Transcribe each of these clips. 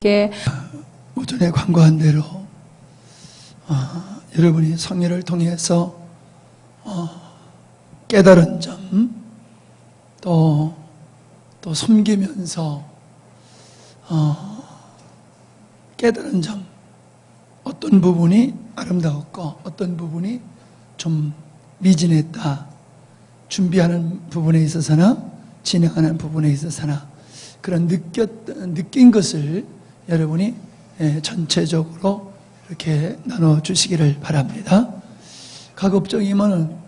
오전에 광고한 대로 여러분이 성례를 통해서 깨달은 점, 또 섬기면서 깨달은 점, 어떤 부분이 아름다웠고 어떤 부분이 좀 미진했다, 준비하는 부분에 있어서나 진행하는 부분에 있어서나 그런 느낀 것을 여러분이 전체적으로 이렇게 나눠주시기를 바랍니다. 가급적이면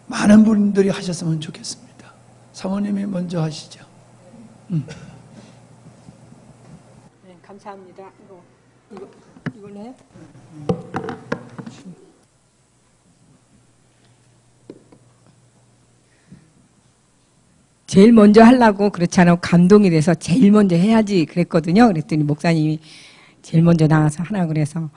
많은 분들이 하셨으면 좋겠습니다. 사모님이 먼저 하시죠. 네, 감사합니다. 이걸로 제일 먼저 하려고 그렇지 않아도 감동이 돼서 제일 먼저 해야지 그랬거든요. 그랬더니 목사님이 제일 먼저 나와서 하라 그래서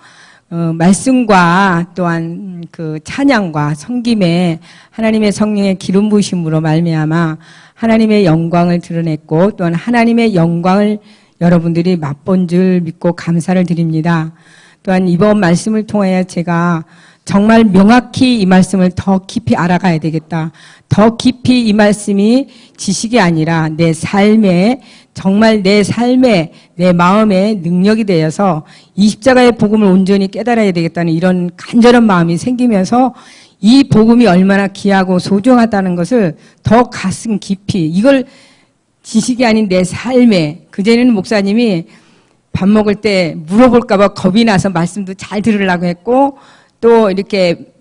말씀과 또한 그 찬양과 섬김에 하나님의 성령의 기름 부으심으로 말미암아 하나님의 영광을 드러냈고 또한 하나님의 영광을 여러분들이 맛본 줄 믿고 감사를 드립니다. 또한 이번 말씀을 통하여 제가 정말 명확히 이 말씀을 더 깊이 알아가야 되겠다. 더 깊이 이 말씀이 지식이 아니라 내 삶에, 정말 내 삶에, 내 마음에 능력이 되어서 이 십자가의 복음을 온전히 깨달아야 되겠다는 이런 간절한 마음이 생기면서 이 복음이 얼마나 귀하고 소중하다는 것을 더 가슴 깊이, 이걸 지식이 아닌 내 삶에, 그전에는 목사님이 밥 먹을 때 물어볼까봐 겁이 나서 말씀도 잘 들으려고 했고, 또 이렇게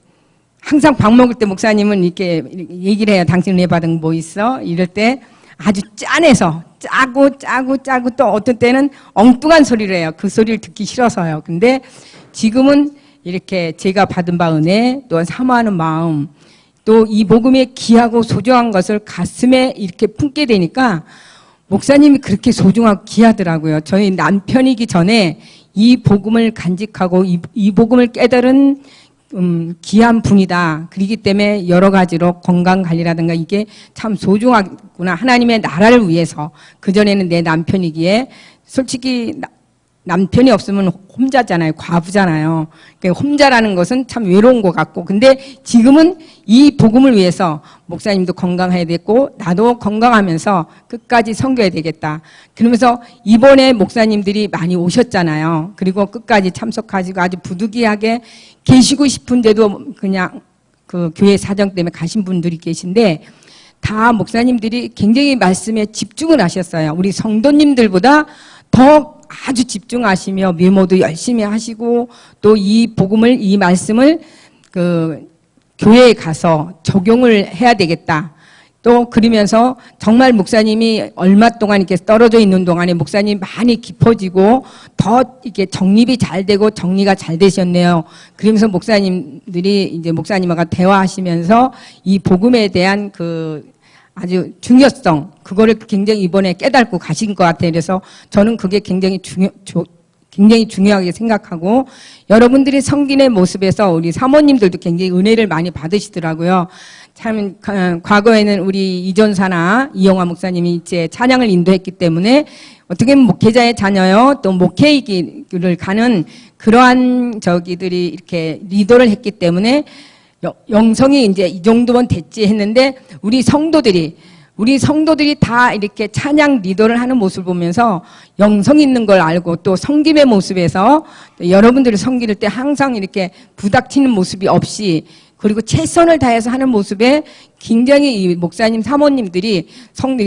항상 밥 먹을 때 목사님은 이렇게 얘기를 해요. 당신은 은혜 받은 거 뭐 있어? 이럴 때 아주 짠해서 짜고 또 어떤 때는 엉뚱한 소리를 해요. 그 소리를 듣기 싫어서요. 근데 지금은 이렇게 제가 받은 바 은혜, 또 사모하는 마음, 또 이 복음의 귀하고 소중한 것을 가슴에 이렇게 품게 되니까 목사님이 그렇게 소중하고 귀하더라고요. 저희 남편이기 전에 이 복음을 간직하고 이 복음을 깨달은 귀한 분이다. 그렇기 때문에 여러 가지로 건강관리라든가 이게 참 소중하구나. 하나님의 나라를 위해서. 그전에는 내 남편이기에 솔직히 남편이 없으면 혼자잖아요. 과부잖아요. 그러니까 혼자라는 것은 참 외로운 것 같고. 근데 지금은 이 복음을 위해서 목사님도 건강해야 되고 나도 건강하면서 끝까지 섬겨야 되겠다. 그러면서 이번에 목사님들이 많이 오셨잖아요. 그리고 끝까지 참석하시고 아주 부득이하게 계시고 싶은데도 그냥 그 교회 사정 때문에 가신 분들이 계신데 다 목사님들이 굉장히 말씀에 집중을 하셨어요. 우리 성도님들보다 더 아주 집중하시며 메모도 열심히 하시고 또 이 복음을, 이 말씀을 그 교회에 가서 적용을 해야 되겠다. 또 그러면서 정말 목사님이 얼마 동안 이렇게 떨어져 있는 동안에 목사님이 많이 깊어지고 더 이렇게 정립이 잘 되고 정리가 잘 되셨네요. 그러면서 목사님들이 이제 목사님과 대화하시면서 이 복음에 대한 그 아주 중요성, 그거를 굉장히 이번에 깨닫고 가신 것 같아요. 그래서 저는 그게 굉장히 중요하게 생각하고 여러분들이 섬기는 모습에서 우리 사모님들도 굉장히 은혜를 많이 받으시더라고요. 참 과거에는 우리 이전사나 이영화 목사님이 이제 찬양을 인도했기 때문에 어떻게 보면 목회자의 자녀요, 또 목회를 가는 그러한 저기들이 이렇게 리더를 했기 때문에 영성이 이제 이 정도면 됐지 했는데 우리 성도들이 다 이렇게 찬양 리더를 하는 모습을 보면서 영성 있는 걸 알고 또 섬김의 모습에서 여러분들이 섬길 때 항상 이렇게 부닥치는 모습이 없이 그리고 최선을 다해서 하는 모습에 굉장히 이 목사님 사모님들이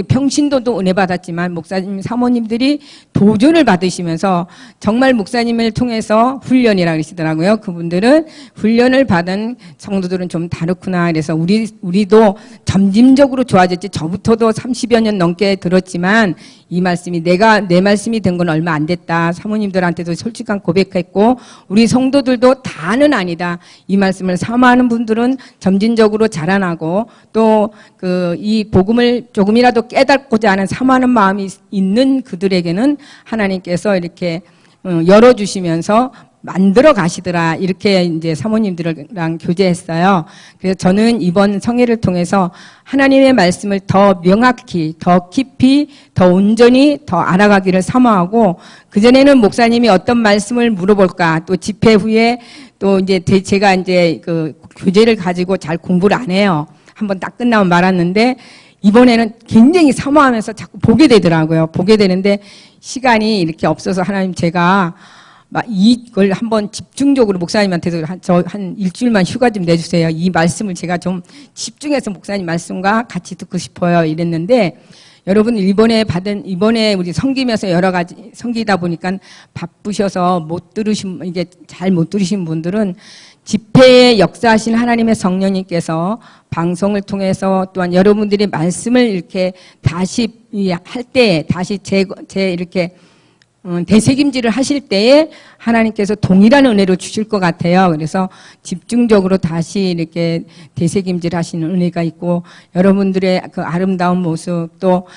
평신도도 은혜 받았지만 목사님 사모님들이 도전을 받으시면서 정말 목사님을 통해서 훈련이라고 그러시더라고요. 그분들은 훈련을 받은 성도들은 좀 다르구나. 그래서 우리도 점진적으로 좋아졌지. 저부터도 30여 년 넘게 들었지만 이 말씀이 내 말씀이 된 건 얼마 안 됐다. 사모님들한테도 솔직한 고백했고 우리 성도들도 다는 아니다. 이 말씀을 사모하는 분들은 점진적으로 자라나고 또 이 복음을 조금이라도 깨닫고자 하는 사모하는 마음이 있는 그들에게는 하나님께서 이렇게 열어주시면서 만들어 가시더라. 이렇게 이제 사모님들이랑 교제했어요. 그래서 저는 이번 성회를 통해서 하나님의 말씀을 더 명확히, 더 깊이, 더 온전히 더 알아가기를 사모하고, 그전에는 목사님이 어떤 말씀을 물어볼까, 또 집회 후에 또 이제 제가 이제 그 교재를 가지고 잘 공부를 안 해요. 한번 딱 끝나면 말았는데, 이번에는 굉장히 사모하면서 자꾸 보게 되더라고요. 보게 되는데 시간이 이렇게 없어서 하나님 제가 막 이걸 한번 집중적으로 목사님한테도 한 일주일만 휴가 좀 내주세요. 이 말씀을 제가 좀 집중해서 목사님 말씀과 같이 듣고 싶어요. 이랬는데 여러분 이번에 우리 섬기면서 여러 가지 섬기다 보니까 바쁘셔서 이게 잘 못 들으신 분들은 집회에 역사하신 하나님의 성령님께서 방송을 통해서 또한 여러분들이 말씀을 이렇게 다시 할 때, 다시 이렇게 되새김질을 하실 때에 하나님께서 동일한 은혜를 주실 것 같아요. 그래서 집중적으로 다시 이렇게 되새김질 하시는 은혜가 있고, 여러분들의 그 아름다운 모습, 또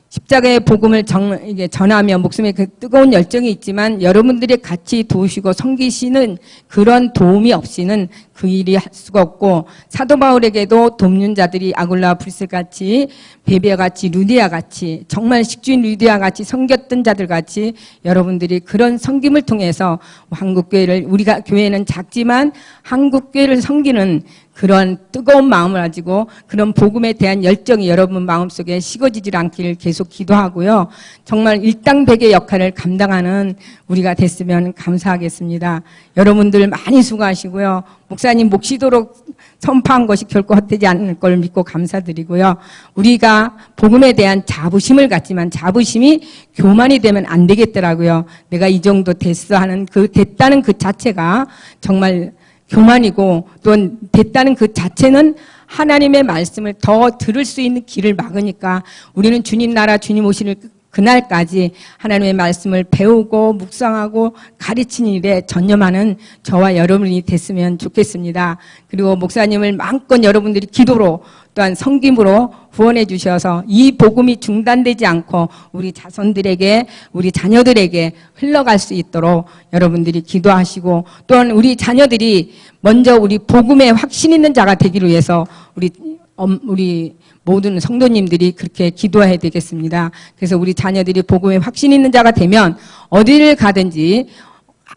십자가의 복음을 전하며 목숨에 그 뜨거운 열정이 있지만 여러분들이 같이 도우시고 섬기시는 그런 도움이 없이는 그 일이 할 수가 없고, 사도 바울에게도 돕는 자들이 아굴라 브리스같이 베베아같이 루디아같이 정말 식주인 루디아같이 섬겼던 자들같이 여러분들이 그런 섬김을 통해서 한국교회를, 우리가 교회는 작지만 한국교회를 섬기는 그런 뜨거운 마음을 가지고 그런 복음에 대한 열정이 여러분 마음속에 식어지질 않기를 계속 기도하고요. 정말 일당백의 역할을 감당하는 우리가 됐으면 감사하겠습니다. 여러분들 많이 수고하시고요. 목사님 몫이도록 선포한 것이 결코 헛되지 않을 걸 믿고 감사드리고요. 우리가 복음에 대한 자부심을 갖지만 자부심이 교만이 되면 안 되겠더라고요. 내가 이 정도 됐어 하는 됐다는 그 자체가 정말 교만이고, 또 됐다는 그 자체는 하나님의 말씀을 더 들을 수 있는 길을 막으니까 우리는 주님 나라 주님 오시는 그날까지 하나님의 말씀을 배우고 묵상하고 가르치는 일에 전념하는 저와 여러분이 됐으면 좋겠습니다. 그리고 목사님을 마음껏 여러분들이 기도로 또한 섬김으로 후원해 주셔서 이 복음이 중단되지 않고 우리 자손들에게, 우리 자녀들에게 흘러갈 수 있도록 여러분들이 기도하시고, 또한 우리 자녀들이 먼저 우리 복음에 확신 있는 자가 되기를 위해서 우리 모든 성도님들이 그렇게 기도해야 되겠습니다. 그래서 우리 자녀들이 복음에 확신 있는 자가 되면 어디를 가든지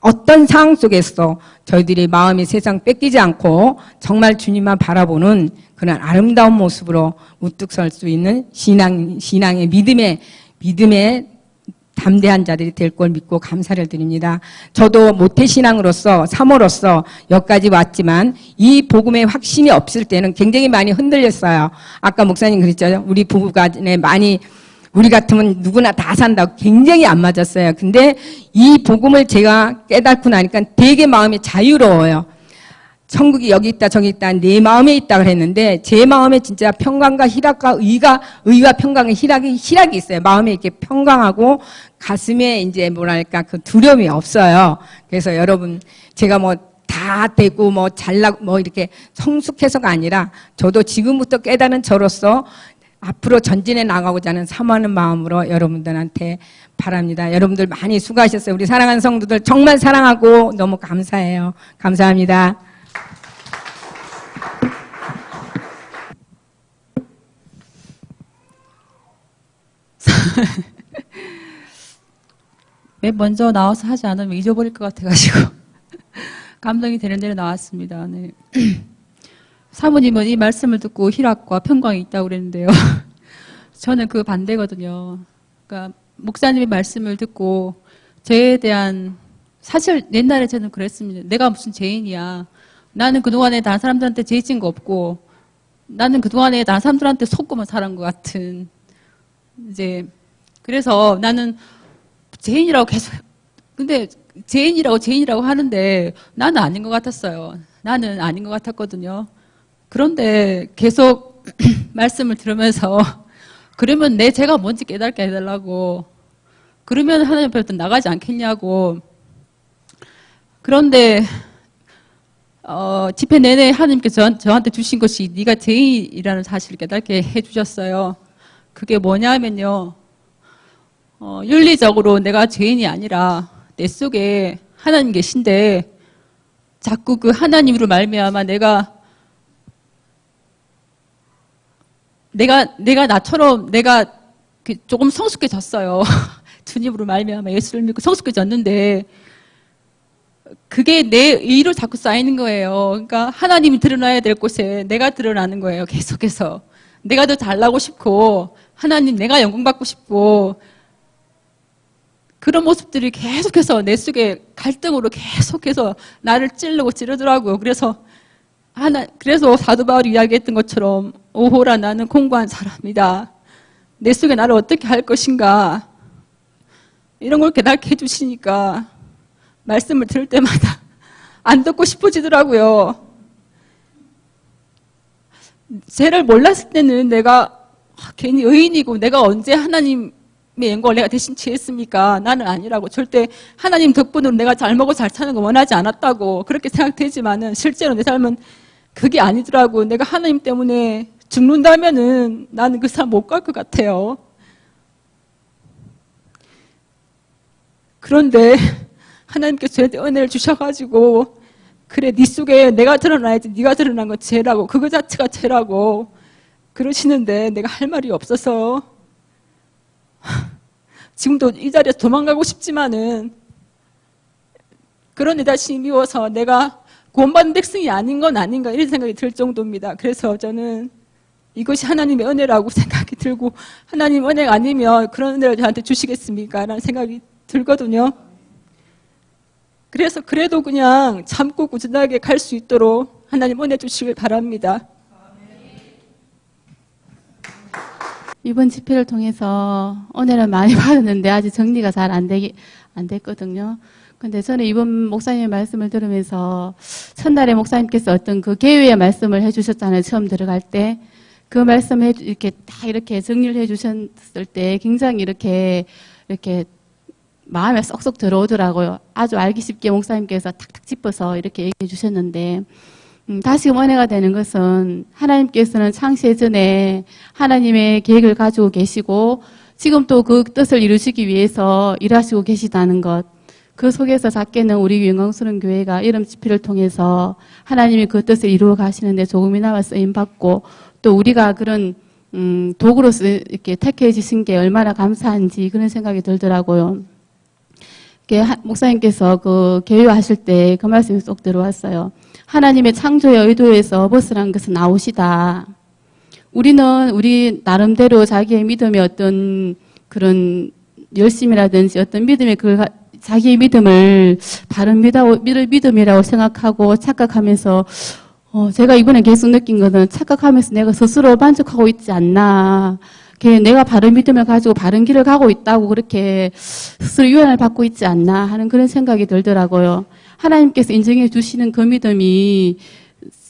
어떤 상황 속에서 저희들이 마음이 세상 뺏기지 않고 정말 주님만 바라보는 그런 아름다운 모습으로 우뚝 설 수 있는 신앙의 믿음의 담대한 자들이 될 걸 믿고 감사를 드립니다. 저도 모태신앙으로서 사모로서 여기까지 왔지만 이 복음의 확신이 없을 때는 굉장히 많이 흔들렸어요. 아까 목사님 그랬죠. 우리 부부간에 많이 우리 같으면 누구나 다 산다고 굉장히 안 맞았어요. 근데 이 복음을 제가 깨닫고 나니까 되게 마음이 자유로워요. 천국이 여기 있다 저기 있다 내 마음에 있다 그랬는데 제 마음에 진짜 평강과 희락과 의와 평강의 희락이 있어요. 마음에 이렇게 평강하고 가슴에 이제 뭐랄까 그 두려움이 없어요. 그래서 여러분 제가 뭐 다 되고 뭐 잘나고 뭐 이렇게 성숙해서가 아니라 저도 지금부터 깨닫는 저로서 앞으로 전진해 나가고자 하는 사모하는 마음으로 여러분들한테 바랍니다. 여러분들 많이 수고하셨어요. 우리 사랑하는 성도들 정말 사랑하고 너무 감사해요. 감사합니다. 맨 먼저 나와서 하지 않으면 잊어버릴 것 같아가지고 감동이 되는 대로 나왔습니다. 네. 사모님은 이 말씀을 듣고 희락과 평강이 있다고 그랬는데요. 저는 그 반대거든요. 그러니까 목사님의 말씀을 듣고 저에 대한 사실 옛날에 저는 그랬습니다. 내가 무슨 죄인이야. 나는 그동안에 다른 사람들한테 죄 지은 거 없고 나는 그동안에 다른 사람들한테 속고만 살은 것 같은 이제 그래서 나는 죄인이라고 계속 근데 죄인이라고 하는데 나는 아닌 것 같았어요. 나는 아닌 것 같았거든요. 그런데 계속 말씀을 들으면서 그러면 내 죄가 뭔지 깨닫게 해달라고 그러면 하나님 앞에 나가지 않겠냐고 그런데 집회 내내 하나님께서 저한테 주신 것이 네가 죄인이라는 사실을 깨닫게 해주셨어요. 그게 뭐냐면요. 윤리적으로 내가 죄인이 아니라 내 속에 하나님 계신데 자꾸 그 하나님으로 말미암아 내가 나처럼 내가 조금 성숙해졌어요. 주님으로 말미암아 예수를 믿고 성숙해졌는데 그게 내 의로 자꾸 쌓이는 거예요. 그러니까 하나님이 드러나야 될 곳에 내가 드러나는 거예요. 계속해서. 내가 더 잘나고 싶고 하나님 내가 영광 받고 싶고 그런 모습들이 계속해서 내 속에 갈등으로 계속해서 나를 찌르더라고요. 그래서 사도 바울이 이야기했던 것처럼 오호라 나는 공고한 사람이다. 내 속에 나를 어떻게 할 것인가 이런 걸 깨닫게 해주시니까 말씀을 들을 때마다 안 듣고 싶어지더라고요. 죄를 몰랐을 때는 내가 괜히 의인이고 내가 언제 하나님의 영광을 내가 대신 취했습니까? 나는 아니라고. 절대 하나님 덕분으로 내가 잘 먹고 잘 사는 거 원하지 않았다고 그렇게 생각되지만은 실제로 내 삶은 그게 아니더라고. 내가 하나님 때문에 죽는다면은 나는 그 삶 못 갈 것 같아요. 그런데 하나님께서 저한테 은혜를 주셔가지고 그래 네 속에 내가 드러나야지 네가 드러난 건 죄라고 그거 자체가 죄라고 그러시는데 내가 할 말이 없어서 지금도 이 자리에서 도망가고 싶지만은 그런 내 자신이 미워서 내가 구원받은 백성이 아닌 건 아닌가 이런 생각이 들 정도입니다. 그래서 저는 이것이 하나님의 은혜라고 생각이 들고 하나님 은혜가 아니면 그런 은혜를 저한테 주시겠습니까? 라는 생각이 들거든요. 그래서 그래도 그냥 참고 꾸준하게 갈 수 있도록 하나님 은혜 주시길 바랍니다. 이번 집회를 통해서 은혜를 많이 받았는데 아직 정리가 잘 안 됐거든요. 근데 저는 이번 목사님의 말씀을 들으면서 첫날에 목사님께서 어떤 그 계율의 말씀을 해주셨잖아요. 처음 들어갈 때. 그 말씀을 이렇게 딱 이렇게 정리를 해주셨을 때 굉장히 이렇게 마음에 쏙쏙 들어오더라고요. 아주 알기 쉽게 목사님께서 탁탁 짚어서 이렇게 얘기해 주셨는데, 다시금 은혜가 되는 것은 하나님께서는 창세 전에 하나님의 계획을 가지고 계시고 지금 또 그 뜻을 이루시기 위해서 일하시고 계시다는 것. 그 속에서 작게는 우리 영광스러운 교회가 이름 집회를 통해서 하나님이 그 뜻을 이루어 가시는데 조금이나마 쓰임받고 또 우리가 그런 도구로서 이렇게 택해 주신 게 얼마나 감사한지 그런 생각이 들더라고요. 목사님께서 그 개요하실 때 그 말씀이 쏙 들어왔어요. 하나님의 창조의 의도에서 벗어난 것은 아웃이다. 우리는 우리 나름대로 자기의 믿음의 어떤 그런 열심이라든지 어떤 믿음의 자기의 믿음을 바른 믿음이라고 생각하고 착각하면서 제가 이번에 계속 느낀 것은 착각하면서 내가 스스로 만족하고 있지 않나. 내가 바른 믿음을 가지고 바른 길을 가고 있다고 그렇게 스스로 유언을 받고 있지 않나 하는 그런 생각이 들더라고요. 하나님께서 인정해 주시는 그 믿음이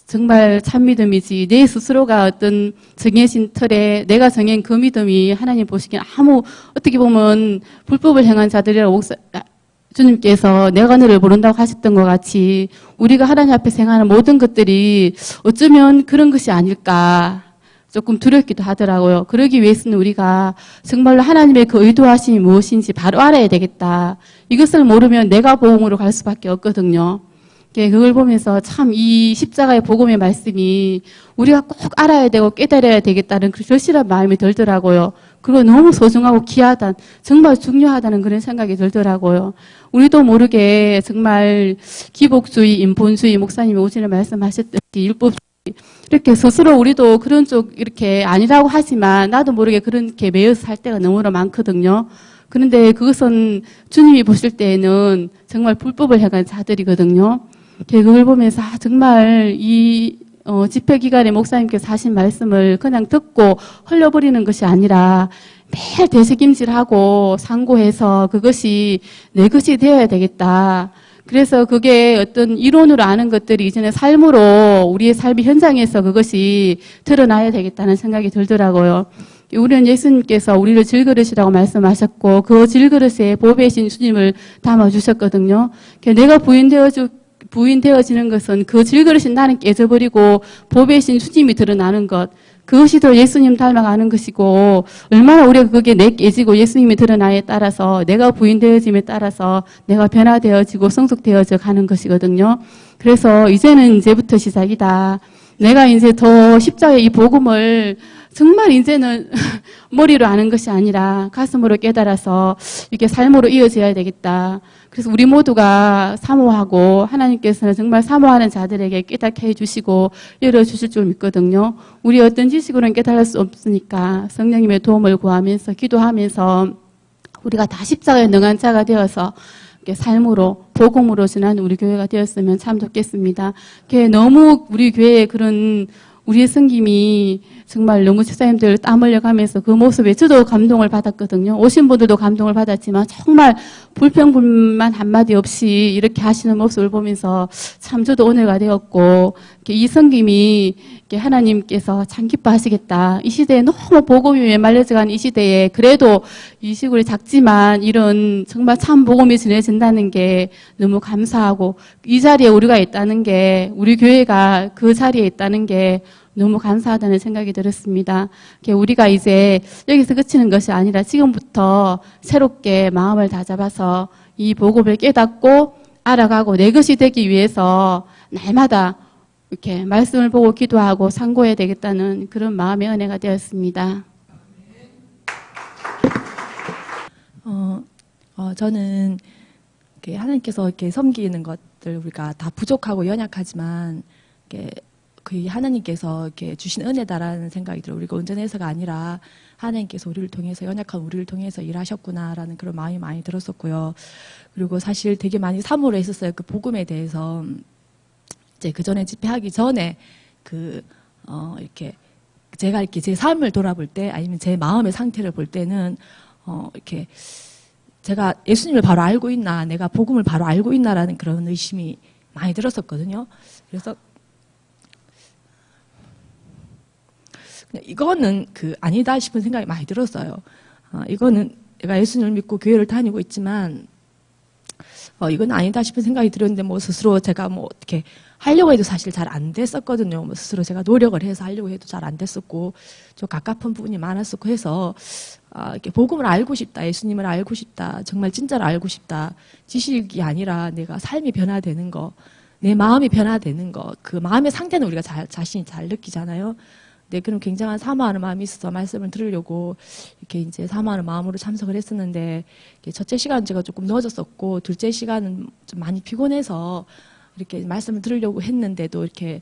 정말 참 믿음이지 내 스스로가 어떤 정해진 틀에 내가 정한 그 믿음이 하나님 보시기엔 아무 어떻게 보면 불법을 행한 자들이라고 주님께서 내가 너를 모른다고 하셨던 것 같이 우리가 하나님 앞에서 행하는 모든 것들이 어쩌면 그런 것이 아닐까 조금 두렵기도 하더라고요. 그러기 위해서는 우리가 정말로 하나님의 그 의도하심이 무엇인지 바로 알아야 되겠다. 이것을 모르면 내가 복음으로 갈 수밖에 없거든요. 그걸 보면서 참 이 십자가의 복음의 말씀이 우리가 꼭 알아야 되고 깨달아야 되겠다는 그 절실한 마음이 들더라고요. 그리고 너무 소중하고 귀하다, 정말 중요하다는 그런 생각이 들더라고요. 우리도 모르게 정말 기복주의, 인본주의, 목사님이 오전에 말씀하셨듯이 율법주의, 이렇게 스스로 우리도 그런 쪽 이렇게 아니라고 하지만 나도 모르게 그렇게 매여서 살 때가 너무나 많거든요. 그런데 그것은 주님이 보실 때에는 정말 불법을 행한 자들이거든요. 그걸 보면서 정말 이 집회 기간에 목사님께서 하신 말씀을 그냥 듣고 흘려버리는 것이 아니라 매일 되새김질하고 상고해서 그것이 내 것이 되어야 되겠다. 그래서 그게 어떤 이론으로 아는 것들이 이제는 삶으로 우리의 삶의 현장에서 그것이 드러나야 되겠다는 생각이 들더라고요. 우리는 예수님께서 우리를 질그릇이라고 말씀하셨고 그 질그릇에 보배이신 주님을 담아주셨거든요. 내가 부인되어지는 것은 그 질그릇인 나는 깨져버리고 보배이신 주님이 드러나는 것. 그것이 예수님 닮아가는 것이고 얼마나 우리가 그게 내깨지고 예수님이 드러나에 따라서 내가 부인되어짐에 따라서 내가 변화되어지고 성숙되어져 가는 것이거든요. 그래서 이제부터 시작이다. 내가 이제 더 십자가의 이 복음을 정말 이제는 머리로 아는 것이 아니라 가슴으로 깨달아서 이게 삶으로 이어져야 되겠다. 그래서 우리 모두가 사모하고 하나님께서는 정말 사모하는 자들에게 깨닫게 해주시고 열어주실 줄 믿거든요. 우리 어떤 지식으로는 깨달을 수 없으니까 성령님의 도움을 구하면서 기도하면서 우리가 다 십자가에 능한 자가 되어서 삶으로 복음으로 전하는 우리 교회가 되었으면 참 좋겠습니다. 너무 우리 교회에 그런 우리의 성김이 정말 너무 집사님들 땀 흘려가면서 그 모습에 저도 감동을 받았거든요. 오신 분들도 감동을 받았지만 정말 불평불만 한마디 없이 이렇게 하시는 모습을 보면서 참 저도 은혜가 되었고 이 성김이 하나님께서 참 기뻐하시겠다. 이 시대에 너무 복음이 메말려져가는 이 시대에 그래도 이 시골이 작지만 이런 정말 참 복음이 전해진다는 게 너무 감사하고 이 자리에 우리가 있다는 게 우리 교회가 그 자리에 있다는 게 너무 감사하다는 생각이 들었습니다. 우리가 이제 여기서 그치는 것이 아니라 지금부터 새롭게 마음을 다잡아서 이 복음을 깨닫고 알아가고 내 것이 되기 위해서 날마다 이렇게 말씀을 보고 기도하고 상고해야 되겠다는 그런 마음의 은혜가 되었습니다. 저는 하나님께서 이렇게 섬기는 것들 우리가 다 부족하고 연약하지만 그 하나님께서 이렇게 주신 은혜다라는 생각이 들어요. 우리가 온전해서가 아니라 하나님께서 우리를 통해서 연약한 우리를 통해서 일하셨구나라는 그런 마음이 많이 들었었고요. 그리고 사실 되게 많이 사모를 했었어요. 그 복음에 대해서 이제 그 전에 집회하기 전에 이렇게 제가 이렇게 제 삶을 돌아볼 때 아니면 제 마음의 상태를 볼 때는 이렇게 제가 예수님을 바로 알고 있나, 내가 복음을 바로 알고 있나라는 그런 의심이 많이 들었었거든요. 그래서 이거는 아니다 싶은 생각이 많이 들었어요. 이거는 내가 예수님을 믿고 교회를 다니고 있지만, 이건 아니다 싶은 생각이 들었는데, 스스로 제가 어떻게 하려고 해도 사실 잘 안 됐었거든요. 스스로 제가 노력을 해서 하려고 해도 잘 안 됐었고, 좀 갑갑한 부분이 많았었고 해서, 이렇게 복음을 알고 싶다, 예수님을 알고 싶다, 정말 진짜를 알고 싶다. 지식이 아니라 내가 삶이 변화되는 거, 내 마음이 변화되는 거, 그 마음의 상태는 우리가 자신이 잘 느끼잖아요. 네, 그럼 굉장한 사모하는 마음이 있어서 말씀을 들으려고 이렇게 이제 사모하는 마음으로 참석을 했었는데, 첫째 시간은 제가 조금 늦었었고, 둘째 시간은 좀 많이 피곤해서 이렇게 말씀을 들으려고 했는데도 이렇게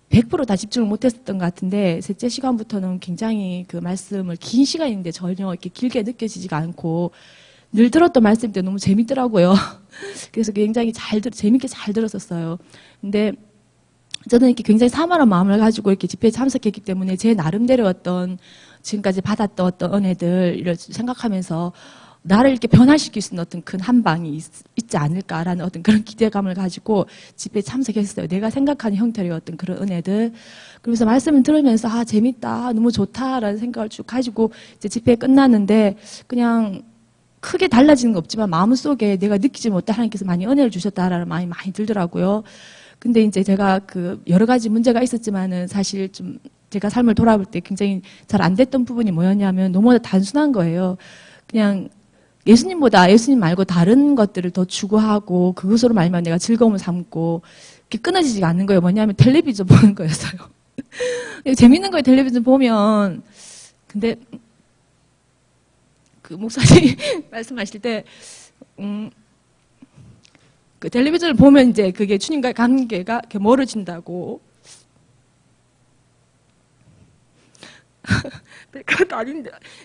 100% 다 집중을 못했었던 것 같은데, 셋째 시간부터는 굉장히 그 말씀을 긴 시간인데 전혀 이렇게 길게 느껴지지가 않고, 늘 들었던 말씀인데 너무 재밌더라고요. 그래서 굉장히 재밌게 잘 들었었어요. 근데 저는 이렇게 굉장히 사모하는 마음을 가지고 이렇게 집회에 참석했기 때문에 제 나름대로 지금까지 받았던 어떤 은혜들을 생각하면서 나를 이렇게 변화시킬 수 있는 어떤 큰 한방이 있지 않을까라는 어떤 그런 기대감을 가지고 집회에 참석했어요. 내가 생각하는 형태의 어떤 그런 은혜들. 그러면서 말씀을 들으면서 재밌다, 너무 좋다라는 생각을 쭉 가지고 이제 집회 끝났는데 그냥 크게 달라지는 거 없지만 마음속에 내가 느끼지 못해 하나님께서 많이 은혜를 주셨다라는 마음이 많이 들더라고요. 근데 이제 제가 여러 가지 문제가 있었지만은 사실 좀 제가 삶을 돌아볼 때 굉장히 잘 안 됐던 부분이 뭐였냐면 너무 단순한 거예요. 그냥 예수님 말고 다른 것들을 더 추구하고 그것으로 말미암아 내가 즐거움을 삼고 그게 끊어지지가 않는 거예요. 뭐냐면 텔레비전 보는 거였어요. 재밌는 거예요. 텔레비전 보면. 근데 그 목사님 말씀하실 때 그 텔레비전을 보면 이제 그게 주님과의 관계가 이렇게 멀어진다고.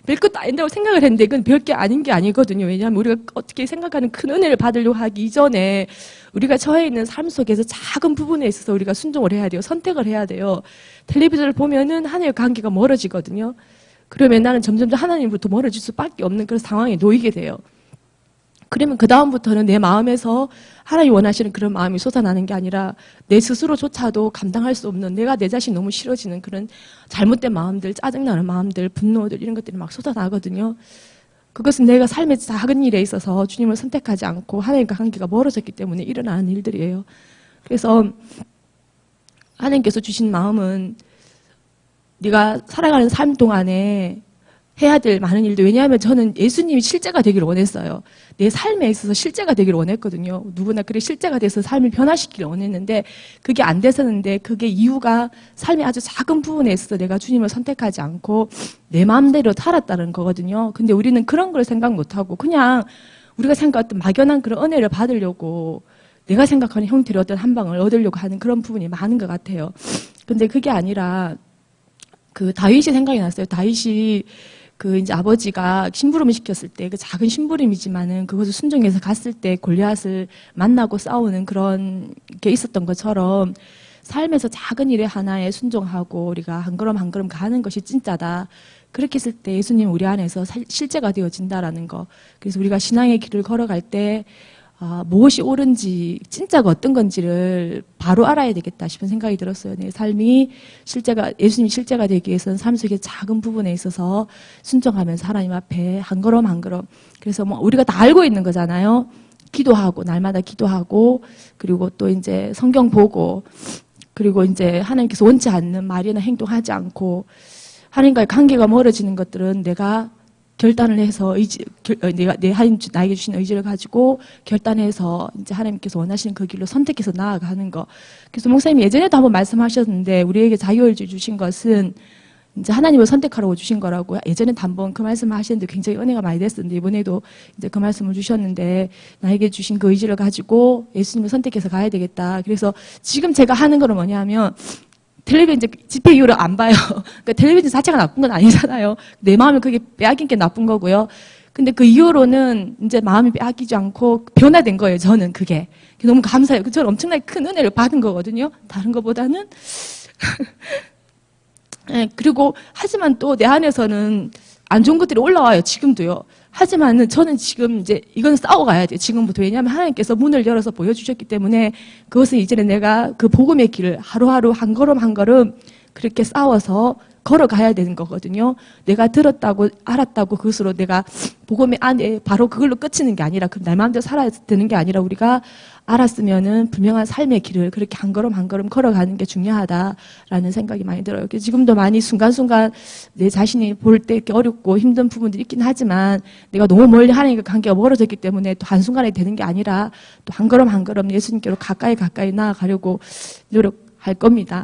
별것도 아닌다고 생각을 했는데 이건 별게 아닌 게 아니거든요. 왜냐하면 우리가 어떻게 생각하는 큰 은혜를 받으려고 하기 이전에 우리가 처해 있는 삶 속에서 작은 부분에 있어서 우리가 순종을 해야 돼요. 선택을 해야 돼요. 텔레비전을 보면은 하나님의 관계가 멀어지거든요. 그러면 나는 점점 하나님부터 멀어질 수밖에 없는 그런 상황에 놓이게 돼요. 그러면 그 다음부터는 내 마음에서 하나님이 원하시는 그런 마음이 솟아나는 게 아니라 내 스스로조차도 감당할 수 없는 내가 내 자신 너무 싫어지는 그런 잘못된 마음들, 짜증나는 마음들, 분노들 이런 것들이 막 솟아나거든요. 그것은 내가 삶의 작은 일에 있어서 주님을 선택하지 않고 하나님과 관계가 멀어졌기 때문에 일어나는 일들이에요. 그래서 하나님께서 주신 마음은 네가 살아가는 삶 동안에 해야 될 많은 일도, 왜냐하면 저는 예수님이 실제가 되기를 원했어요. 내 삶에 있어서 실제가 되기를 원했거든요. 누구나 그래 실제가 돼서 삶을 변화시키기를 원했는데 그게 안 됐었는데, 그게 이유가 삶의 아주 작은 부분에 있어서 내가 주님을 선택하지 않고 내 마음대로 살았다는 거거든요. 근데 우리는 그런 걸 생각 못하고 그냥 우리가 생각했던 막연한 그런 은혜를 받으려고 내가 생각하는 형태로 어떤 한 방을 얻으려고 하는 그런 부분이 많은 것 같아요. 근데 그게 아니라 그 다윗이 생각이 났어요. 다윗이 그 이제 아버지가 심부름을 시켰을 때, 그 작은 심부름이지만은 그것을 순종해서 갔을 때 골리앗을 만나고 싸우는 그런 게 있었던 것처럼, 삶에서 작은 일에 하나에 순종하고 우리가 한 걸음 한 걸음 가는 것이 진짜다. 그렇게 했을 때 예수님 우리 안에서 실제가 되어진다라는 거. 그래서 우리가 신앙의 길을 걸어갈 때 무엇이 옳은지, 진짜가 어떤 건지를 바로 알아야 되겠다 싶은 생각이 들었어요. 내 삶이 실제가, 예수님이 실제가 되기 위해서는 삶 속의 작은 부분에 있어서 순종하면서 하나님 앞에 한 걸음 한 걸음. 그래서 뭐 우리가 다 알고 있는 거잖아요. 기도하고, 날마다 기도하고, 그리고 또 이제 성경 보고, 그리고 이제 하나님께서 원치 않는 말이나 행동하지 않고, 하나님과의 관계가 멀어지는 것들은 내가 결단을 해서 하나님 나에게 주신 의지를 가지고 결단해서 이제 하나님께서 원하시는 그 길로 선택해서 나아가는 거. 그래서 목사님이 예전에도 한번 말씀하셨는데, 우리에게 자유의지 주신 것은 이제 하나님을 선택하라고 주신 거라고 예전에도 한번 그 말씀을 하셨는데 굉장히 은혜가 많이 됐었는데, 이번에도 이제 그 말씀을 주셨는데, 나에게 주신 그 의지를 가지고 예수님을 선택해서 가야 되겠다. 그래서 지금 제가 하는 거는 뭐냐면, 텔레비전 집회 이후로 안 봐요. 그러니까 텔레비전 자체가 나쁜 건 아니잖아요. 내 마음을 그게 빼앗긴 게 나쁜 거고요. 근데 그 이후로는 이제 마음이 빼앗기지 않고 변화된 거예요. 저는 그게 너무 감사해요. 저는 엄청나게 큰 은혜를 받은 거거든요. 다른 것보다는. 네, 그리고 하지만 또 내 안에서는 안 좋은 것들이 올라와요. 지금도요. 하지만은 저는 지금 이제 이건 싸워가야 돼요. 지금부터. 왜냐하면 하나님께서 문을 열어서 보여주셨기 때문에 그것을 이제는 내가 그 복음의 길을 하루하루 한 걸음 한 걸음 그렇게 싸워서 걸어가야 되는 거거든요. 내가 들었다고 알았다고 그것으로 내가 복음의 안에 바로 그걸로 끝이는 게 아니라, 그 내 마음대로 살아야 되는 게 아니라, 우리가 알았으면은 분명한 삶의 길을 그렇게 한 걸음 한 걸음 걸어가는 게 중요하다라는 생각이 많이 들어요. 지금도 많이 순간순간 내 자신이 볼 때 이렇게 어렵고 힘든 부분들이 있긴 하지만, 내가 너무 멀리 하나님과 관계가 멀어졌기 때문에 또 한순간에 되는 게 아니라 또 한 걸음 한 걸음 예수님께로 가까이 나아가려고 노력할 겁니다.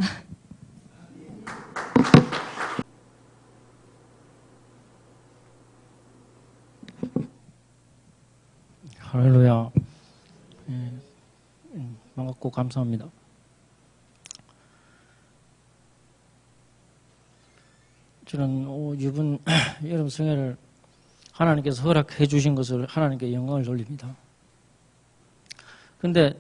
할렐루야. 반갑고 감사합니다. 저는 이번 여름 성회를 하나님께서 허락해 주신 것을 하나님께 영광을 돌립니다. 근데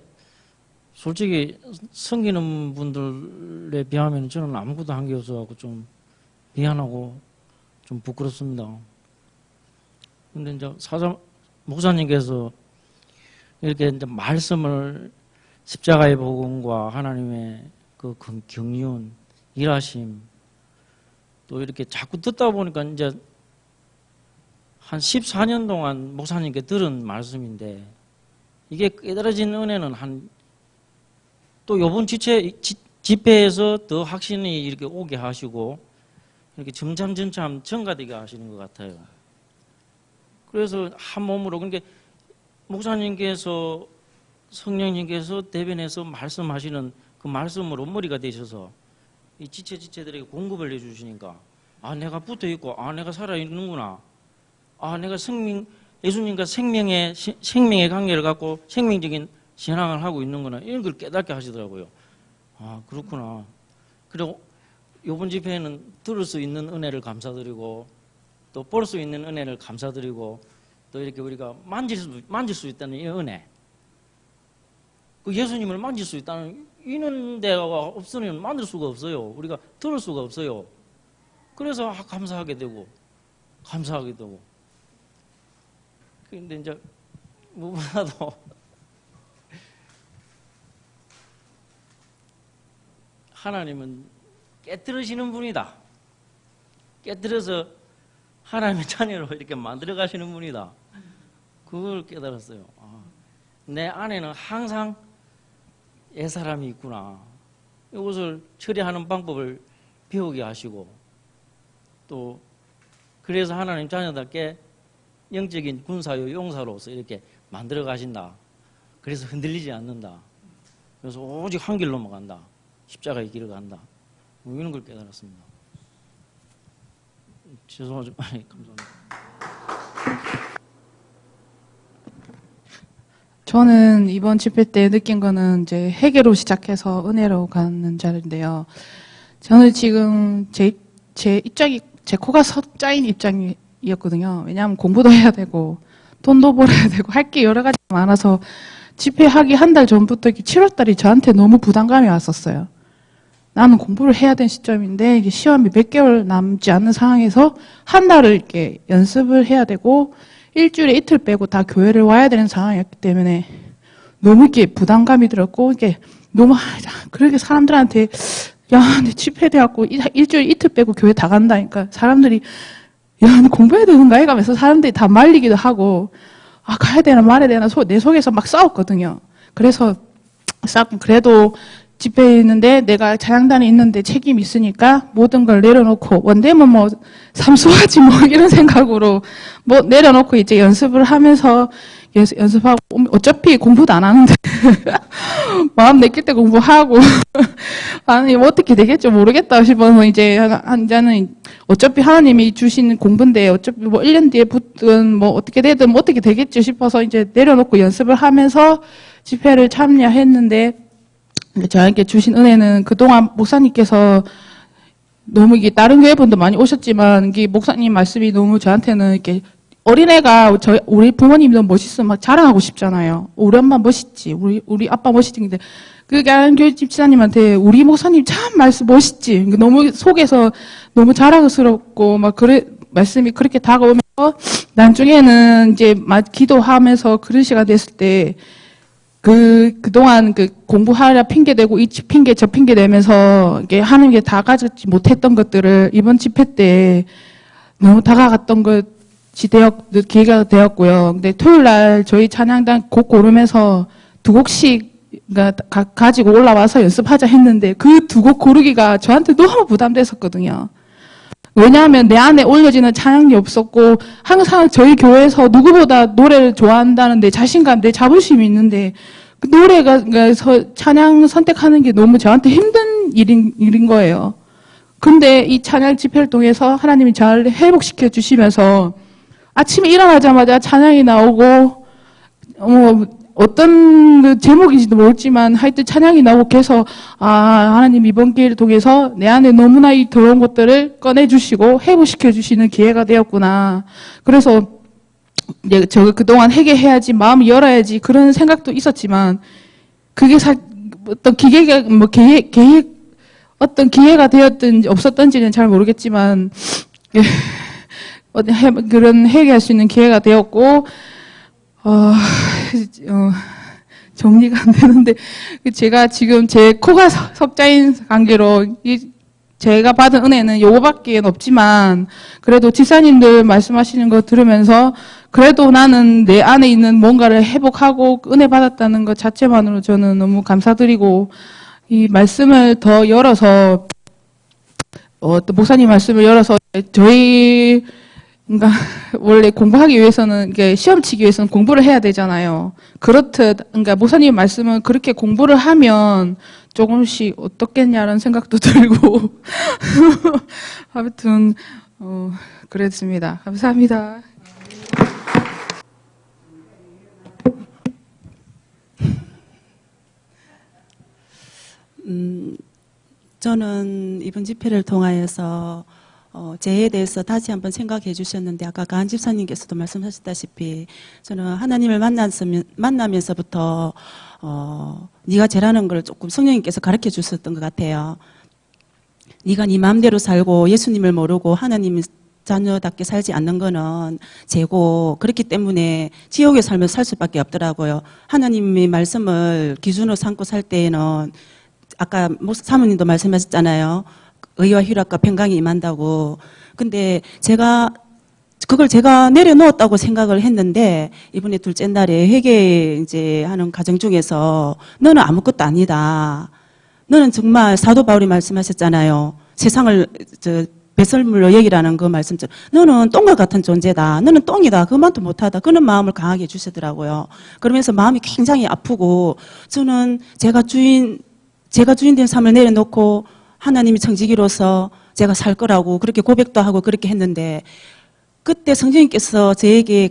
솔직히 섬기는 분들에 비하면 저는 아무것도 한 게 없어서 좀 미안하고 좀 부끄럽습니다. 근데 이제 목사님께서 이렇게 이제 말씀을, 십자가의 복음과 하나님의 그 경륜, 일하심, 또 이렇게 자꾸 듣다 보니까 이제 한 14년 동안 목사님께 들은 말씀인데, 이게 깨달아진 은혜는 또 요번 집회에서 더 확신이 이렇게 오게 하시고, 이렇게 점참 증가되게 하시는 것 같아요. 그래서 한 몸으로, 그러니까 목사님께서, 성령님께서 대변해서 말씀하시는 그 말씀으로 머리가 되셔서 이 지체들에게 공급을 해주시니까, 내가 붙어 있고, 내가 살아 있는구나, 내가 예수님과 생명의 관계를 갖고 생명적인 신앙을 하고 있는구나, 이런 걸 깨닫게 하시더라고요. 그렇구나. 그리고 이번 집회에는 들을 수 있는 은혜를 감사드리고, 또 볼 수 있는 은혜를 감사드리고, 또 이렇게 우리가 만질 수 있다는 이 은혜, 그 예수님을 만질 수 있다는 이런 데가 없으면 만들 수가 없어요. 우리가 들을 수가 없어요. 그래서 감사하게 되고. 근데 이제 무엇보다도 하나님은 깨뜨리시는 분이다. 깨뜨려서 하나님의 자녀로 이렇게 만들어 가시는 분이다. 그걸 깨달았어요. 내 안에는 항상 옛사람이 있구나. 이것을 처리하는 방법을 배우게 하시고, 또 그래서 하나님 자녀답게 영적인 군사요 용사로서 이렇게 만들어 가신다. 그래서 흔들리지 않는다. 그래서 오직 한 길로만 간다. 십자가의 길을 간다. 뭐 이런 걸 깨달았습니다. 죄송하죠. 감사합니다. 저는 이번 집회 때 느낀 거는 이제 회개로 시작해서 은혜로 가는 자리인데요. 저는 지금 제 입장이, 제 코가 석자인 입장이었거든요. 왜냐하면 공부도 해야 되고, 돈도 벌어야 되고, 할 게 여러 가지 많아서 집회하기 한 달 전부터 7월달이 저한테 너무 부담감이 왔었어요. 나는 공부를 해야 되는 시점인데, 이게 시험이 몇 개월 남지 않는 상황에서 한 달을 이렇게 연습을 해야 되고, 일주일에 이틀 빼고 다 교회를 와야 되는 상황이었기 때문에 너무 이렇게 부담감이 들었고, 이게 너무, 그렇게 사람들한테, 야, 내 집회돼갖고 일주일에 이틀 빼고 교회 다 간다니까 사람들이, 야, 너 공부해야 되는가? 이러면서 사람들이 다 말리기도 하고, 아, 가야 되나 말아야 되나 내 속에서 막 싸웠거든요. 그래서 그래도 집회에 있는데 내가 찬양단에 있는데 책임이 있으니까 모든 걸 내려놓고 원대면 뭐 삼수하지 뭐 이런 생각으로 뭐 내려놓고 이제 연습을 하면서 연습하고 어차피 공부도 안 하는데 마음 내킬 때 공부하고 아니 뭐 어떻게 되겠죠 모르겠다 싶어서 이제 한자는 어차피 하나님이 주신 공부인데 어차피 뭐 1년 뒤에 붙든 뭐 어떻게 되든 뭐 어떻게 되겠지 싶어서 이제 내려놓고 연습을 하면서 집회를 참여했는데 저에게 주신 은혜는 그동안 목사님께서 너무 이게 다른 교회분도 많이 오셨지만 이게 목사님 말씀이 너무 저한테는 이렇게 어린애가 우리 부모님도 멋있으면 막 자랑하고 싶잖아요. 우리 엄마 멋있지, 우리 아빠 멋있지. 근데 그게 다른 교회 집사님한테 우리 목사님 참 말씀 멋있지. 너무 속에서 너무 자랑스럽고 막 말씀이 그렇게 다가오면서 나중에는 이제 기도하면서 그런 시간 됐을 때 그동안 공부하랴 핑계대고 이 핑계 저 핑계 대면서 이게 하는 게 다 가지지 못했던 것들을 이번 집회 때 너무 다가갔던 것이 기회가 되었고요. 근데 토요일 날 저희 찬양단 곡 고르면서 두 곡씩 가지고 올라와서 연습하자 했는데 그 두 곡 고르기가 저한테 너무 부담됐었거든요. 왜냐하면 내 안에 올려지는 찬양이 없었고 항상 저희 교회에서 누구보다 노래를 좋아한다는 내 자신감, 내 자부심이 있는데 그 노래가 찬양 선택하는 게 너무 저한테 힘든 일인 거예요. 근데 이 찬양 집회를 통해서 하나님이 잘 회복시켜 주시면서 아침에 일어나자마자 찬양이 나오고 어떤 제목인지도 모르지만 하여튼 찬양이 나오고 계속 하나님 이번 기회를 통해서 내 안에 너무나 이 더러운 것들을 꺼내주시고 회복시켜 주시는 기회가 되었구나. 그래서 이제 그동안 회개해야지 마음을 열어야지 그런 생각도 있었지만 그게 어떤 어떤 기회가 되었든지 없었던지는 잘 모르겠지만 그런 회개할 수 있는 기회가 되었고 정리가 안 되는데, 제가 지금 제 코가 석자인 관계로, 제가 받은 은혜는 요거밖에 없지만, 그래도 집사님들 말씀하시는 거 들으면서, 그래도 나는 내 안에 있는 뭔가를 회복하고 은혜 받았다는 것 자체만으로 저는 너무 감사드리고, 이 말씀을 더 열어서, 또 목사님 말씀을 열어서, 그러니까 원래 공부하기 위해서는 이게 시험 치기 위해서는 공부를 해야 되잖아요. 그렇듯 그러니까 목사님 말씀은 그렇게 공부를 하면 조금씩 어떻겠냐라는 생각도 들고 아무튼 그랬습니다. 감사합니다. 저는 이번 집회를 통하여서 죄에 대해서 다시 한번 생각해 주셨는데 아까 간 집사님께서도 말씀하셨다시피 저는 하나님을 만나면서부터 네가 죄라는 걸 조금 성령님께서 가르쳐 주셨던 것 같아요. 네가 네 마음대로 살고 예수님을 모르고 하나님 자녀답게 살지 않는 거는 죄고 그렇기 때문에 지옥의 삶을 살 수밖에 없더라고요. 하나님의 말씀을 기준으로 삼고 살 때에는 아까 사모님도 말씀하셨잖아요. 의와 희락과 평강이 임한다고. 근데 그걸 제가 내려놓았다고 생각을 했는데 이번에 둘째 날에 회개 이제 하는 과정 중에서 너는 아무것도 아니다. 너는 정말 사도 바울이 말씀하셨잖아요. 세상을 배설물로 여기라는 그 말씀처럼 너는 똥과 같은 존재다. 너는 똥이다. 그만도 못하다. 그런 마음을 강하게 주시더라고요. 그러면서 마음이 굉장히 아프고 저는 제가 주인된 삶을 내려놓고 하나님이 청지기로서 제가 살 거라고 그렇게 고백도 하고 그렇게 했는데 그때 성령님께서 저에게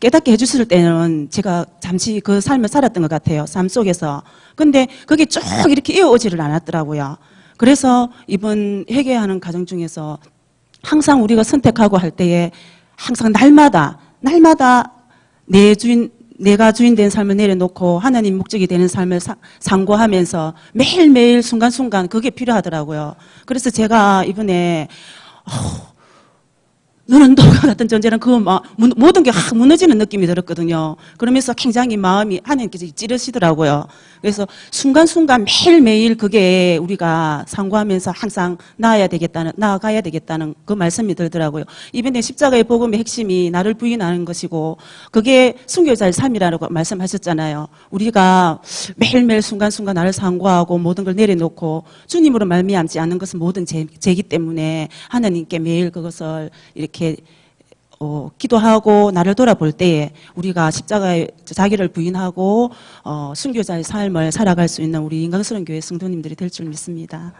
깨닫게 해주실 때는 제가 잠시 그 삶을 살았던 것 같아요. 삶 속에서. 근데 그게 쭉 이렇게 이어오지를 않았더라고요. 그래서 이번 회개하는 과정 중에서 항상 우리가 선택하고 할 때에 항상 날마다 내가 주인된 삶을 내려놓고 하나님 목적이 되는 삶을 상고하면서 매일매일 순간순간 그게 필요하더라고요. 그래서 제가 이번에 너는 너가 같은 존재는 그 모든 게 확 무너지는 느낌이 들었거든요. 그러면서 굉장히 마음이 하나님께서 찌르시더라고요. 그래서 순간순간 매일매일 그게 우리가 상고하면서 항상 나아가야 되겠다는 그 말씀이 들더라고요. 이번에 십자가의 복음의 핵심이 나를 부인하는 것이고 그게 순교자의 삶이라고 말씀하셨잖아요. 우리가 매일매일 순간순간 나를 상고하고 모든 걸 내려놓고 주님으로 말미암지 않는 것은 모든 죄이기 때문에 하나님께 매일 그것을 이렇게 기도하고 나를 돌아볼 때에 우리가 십자가에 자기를 부인하고 순교자의 삶을 살아갈 수 있는 우리 인강스러운 교회 성도님들이 될 줄 믿습니다.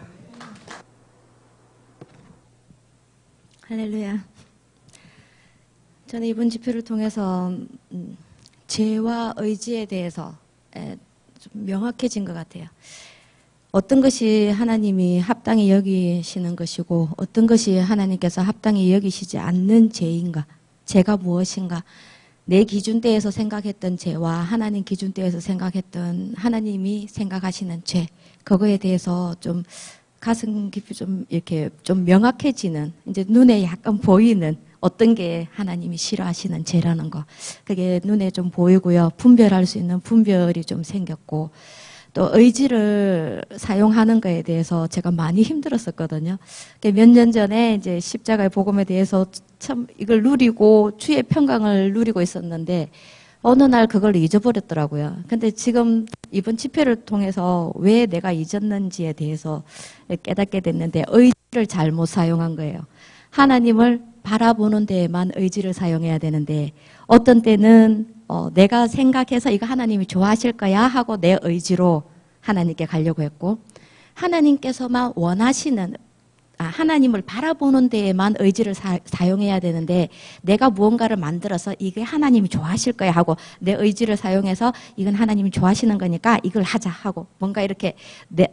할렐루야. 저는 이번 집회를 통해서 죄와 의지에 대해서 좀 명확해진 것 같아요. 어떤 것이 하나님이 합당히 여기시는 것이고 어떤 것이 하나님께서 합당히 여기시지 않는 죄인가, 죄가 무엇인가, 내 기준대에서 생각했던 죄와 하나님 기준대에서 생각했던 하나님이 생각하시는 죄, 그거에 대해서 좀 가슴 깊이 좀 이렇게 좀 명확해지는, 이제 눈에 약간 보이는 어떤 게 하나님이 싫어하시는 죄라는 거, 그게 눈에 좀 보이고요. 분별할 수 있는 분별이 좀 생겼고, 또 의지를 사용하는 거에 대해서 제가 많이 힘들었었거든요. 몇 년 전에 이제 십자가의 복음에 대해서 참 이걸 누리고 주의 평강을 누리고 있었는데 어느 날 그걸 잊어버렸더라고요. 근데 지금 이번 집회를 통해서 왜 내가 잊었는지에 대해서 깨닫게 됐는데 의지를 잘못 사용한 거예요. 하나님을 바라보는 데에만 의지를 사용해야 되는데 어떤 때는 내가 생각해서 이거 하나님이 좋아하실 거야 하고 내 의지로 하나님께 가려고 했고, 하나님께서만 원하시는, 하나님을 바라보는 데에만 의지를 사용해야 되는데 내가 무언가를 만들어서 이게 하나님이 좋아하실 거야 하고 내 의지를 사용해서 이건 하나님이 좋아하시는 거니까 이걸 하자 하고 뭔가 이렇게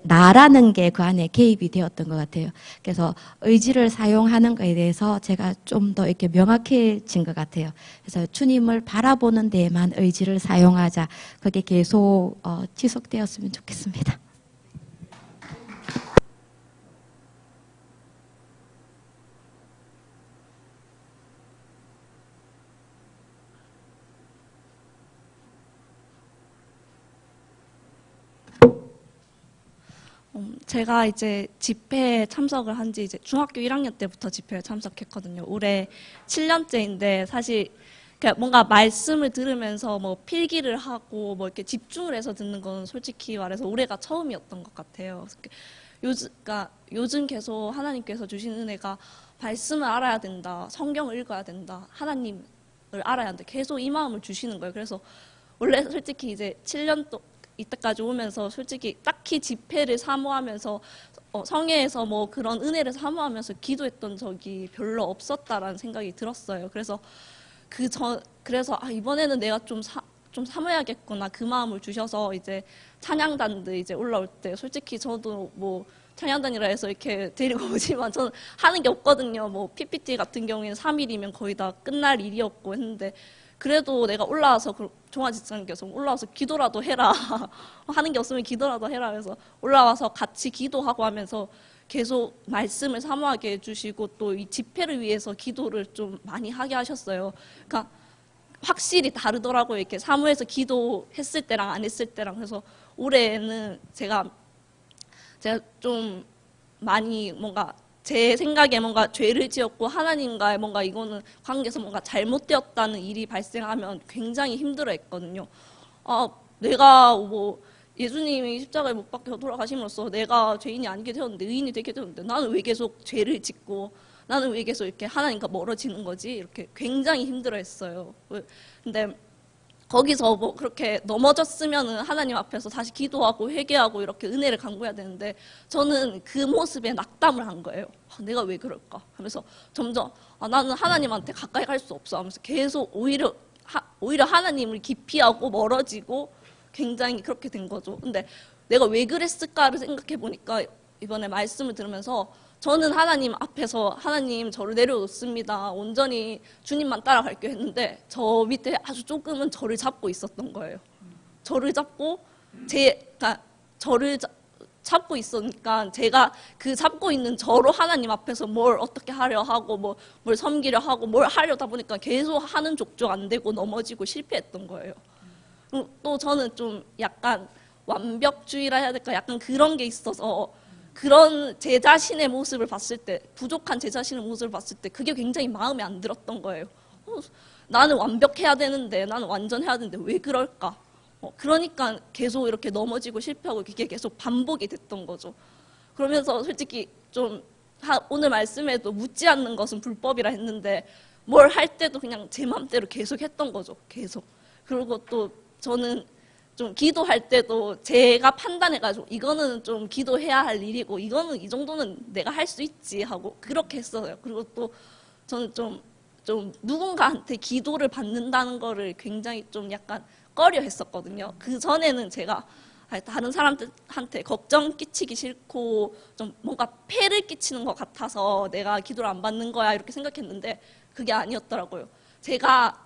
나라는 게 그 안에 개입이 되었던 것 같아요. 그래서 의지를 사용하는 거에 대해서 제가 좀 더 이렇게 명확해진 것 같아요. 그래서 주님을 바라보는 데에만 의지를 사용하자, 그게 계속 지속되었으면 좋겠습니다. 제가 이제 집회에 참석을 한 지 이제 중학교 1학년 때부터 집회에 참석했거든요. 올해 7년째인데 사실 뭔가 말씀을 들으면서 뭐 필기를 하고 뭐 이렇게 집중을 해서 듣는 건 솔직히 말해서 올해가 처음이었던 것 같아요. 그러니까 요즘 계속 하나님께서 주신 은혜가 말씀을 알아야 된다, 성경을 읽어야 된다, 하나님을 알아야 한다, 계속 이 마음을 주시는 거예요. 그래서 원래 솔직히 이제 7년 이때까지 오면서 솔직히 딱히 집회를 사모하면서 성회에서 뭐 그런 은혜를 사모하면서 기도했던 적이 별로 없었다라는 생각이 들었어요. 그래서 이번에는 내가 좀 사모해야겠구나, 그 마음을 주셔서 이제 찬양단들 이제 올라올 때 솔직히 저도 뭐 찬양단이라 해서 이렇게 데리고 오지만 저는 하는 게 없거든요. 뭐 PPT 같은 경우에는 3일이면 거의 다 끝날 일이었고 했는데 그래도 내가 올라와서 종아지장님께서 올라와서 기도라도 해라 하는 게 없으면 기도라도 해라 해서 올라와서 같이 기도하고 하면서 계속 말씀을 사모하게 해주시고 또 이 집회를 위해서 기도를 좀 많이 하게 하셨어요. 그러니까 확실히 다르더라고요. 이렇게 사모해서 기도했을 때랑 안 했을 때랑. 그래서 올해는 제가 좀 많이 뭔가 제 생각에 뭔가 죄를 지었고 하나님과의 뭔가 이거는 관계에서 뭔가 잘못되었다는 일이 발생하면 굉장히 힘들어했거든요. 내가 뭐 예수님이 십자가에 못 박혀 돌아가심으로써 내가 죄인이 아니게 되었는데 의인이 되게 되었는데 나는 왜 계속 죄를 짓고 나는 왜 계속 이렇게 하나님과 멀어지는 거지? 이렇게 굉장히 힘들어했어요. 근데 거기서 뭐 그렇게 넘어졌으면은 하나님 앞에서 다시 기도하고 회개하고 이렇게 은혜를 간구해야 되는데 저는 그 모습에 낙담을 한 거예요. 내가 왜 그럴까? 하면서 점점 나는 하나님한테 가까이 갈 수 없어 하면서 계속 오히려 하나님을 기피하고 멀어지고 굉장히 그렇게 된 거죠. 근데 내가 왜 그랬을까를 생각해 보니까 이번에 말씀을 들으면서 저는 하나님 앞에서 하나님 저를 내려놓습니다. 온전히 주님만 따라갈게요 했는데 저 밑에 아주 조금은 저를 잡고 있었던 거예요. 저를 잡고 그러니까 저를 잡고 있으니까 제가 그 잡고 있는 저로 하나님 앞에서 뭘 어떻게 하려 하고 뭘 섬기려 하고 뭘 하려다 보니까 계속 하는 족족 안 되고 넘어지고 실패했던 거예요. 또 저는 좀 약간 완벽주의라 해야 될까 약간 그런 게 있어서 그런 제 자신의 모습을 봤을 때 부족한 제 자신의 모습을 봤을 때 그게 굉장히 마음에 안 들었던 거예요. 나는 완벽해야 되는데 나는 완전해야 되는데 왜 그럴까? 그러니까 계속 이렇게 넘어지고 실패하고 그게 계속 반복이 됐던 거죠. 그러면서 솔직히 좀 오늘 말씀에도 묻지 않는 것은 불법이라 했는데 뭘 할 때도 그냥 제 맘대로 계속 했던 거죠. 계속. 그리고 또 저는 좀 기도할 때도 제가 판단해가지고 이거는 좀 기도해야 할 일이고 이거는 이 정도는 내가 할 수 있지 하고 그렇게 했어요. 그리고 또 저는 좀 누군가한테 기도를 받는다는 거를 굉장히 좀 약간 꺼려 했었거든요. 그 전에는 제가 다른 사람들한테 걱정 끼치기 싫고 좀 뭔가 폐를 끼치는 것 같아서 내가 기도를 안 받는 거야 이렇게 생각했는데 그게 아니었더라고요. 그러니까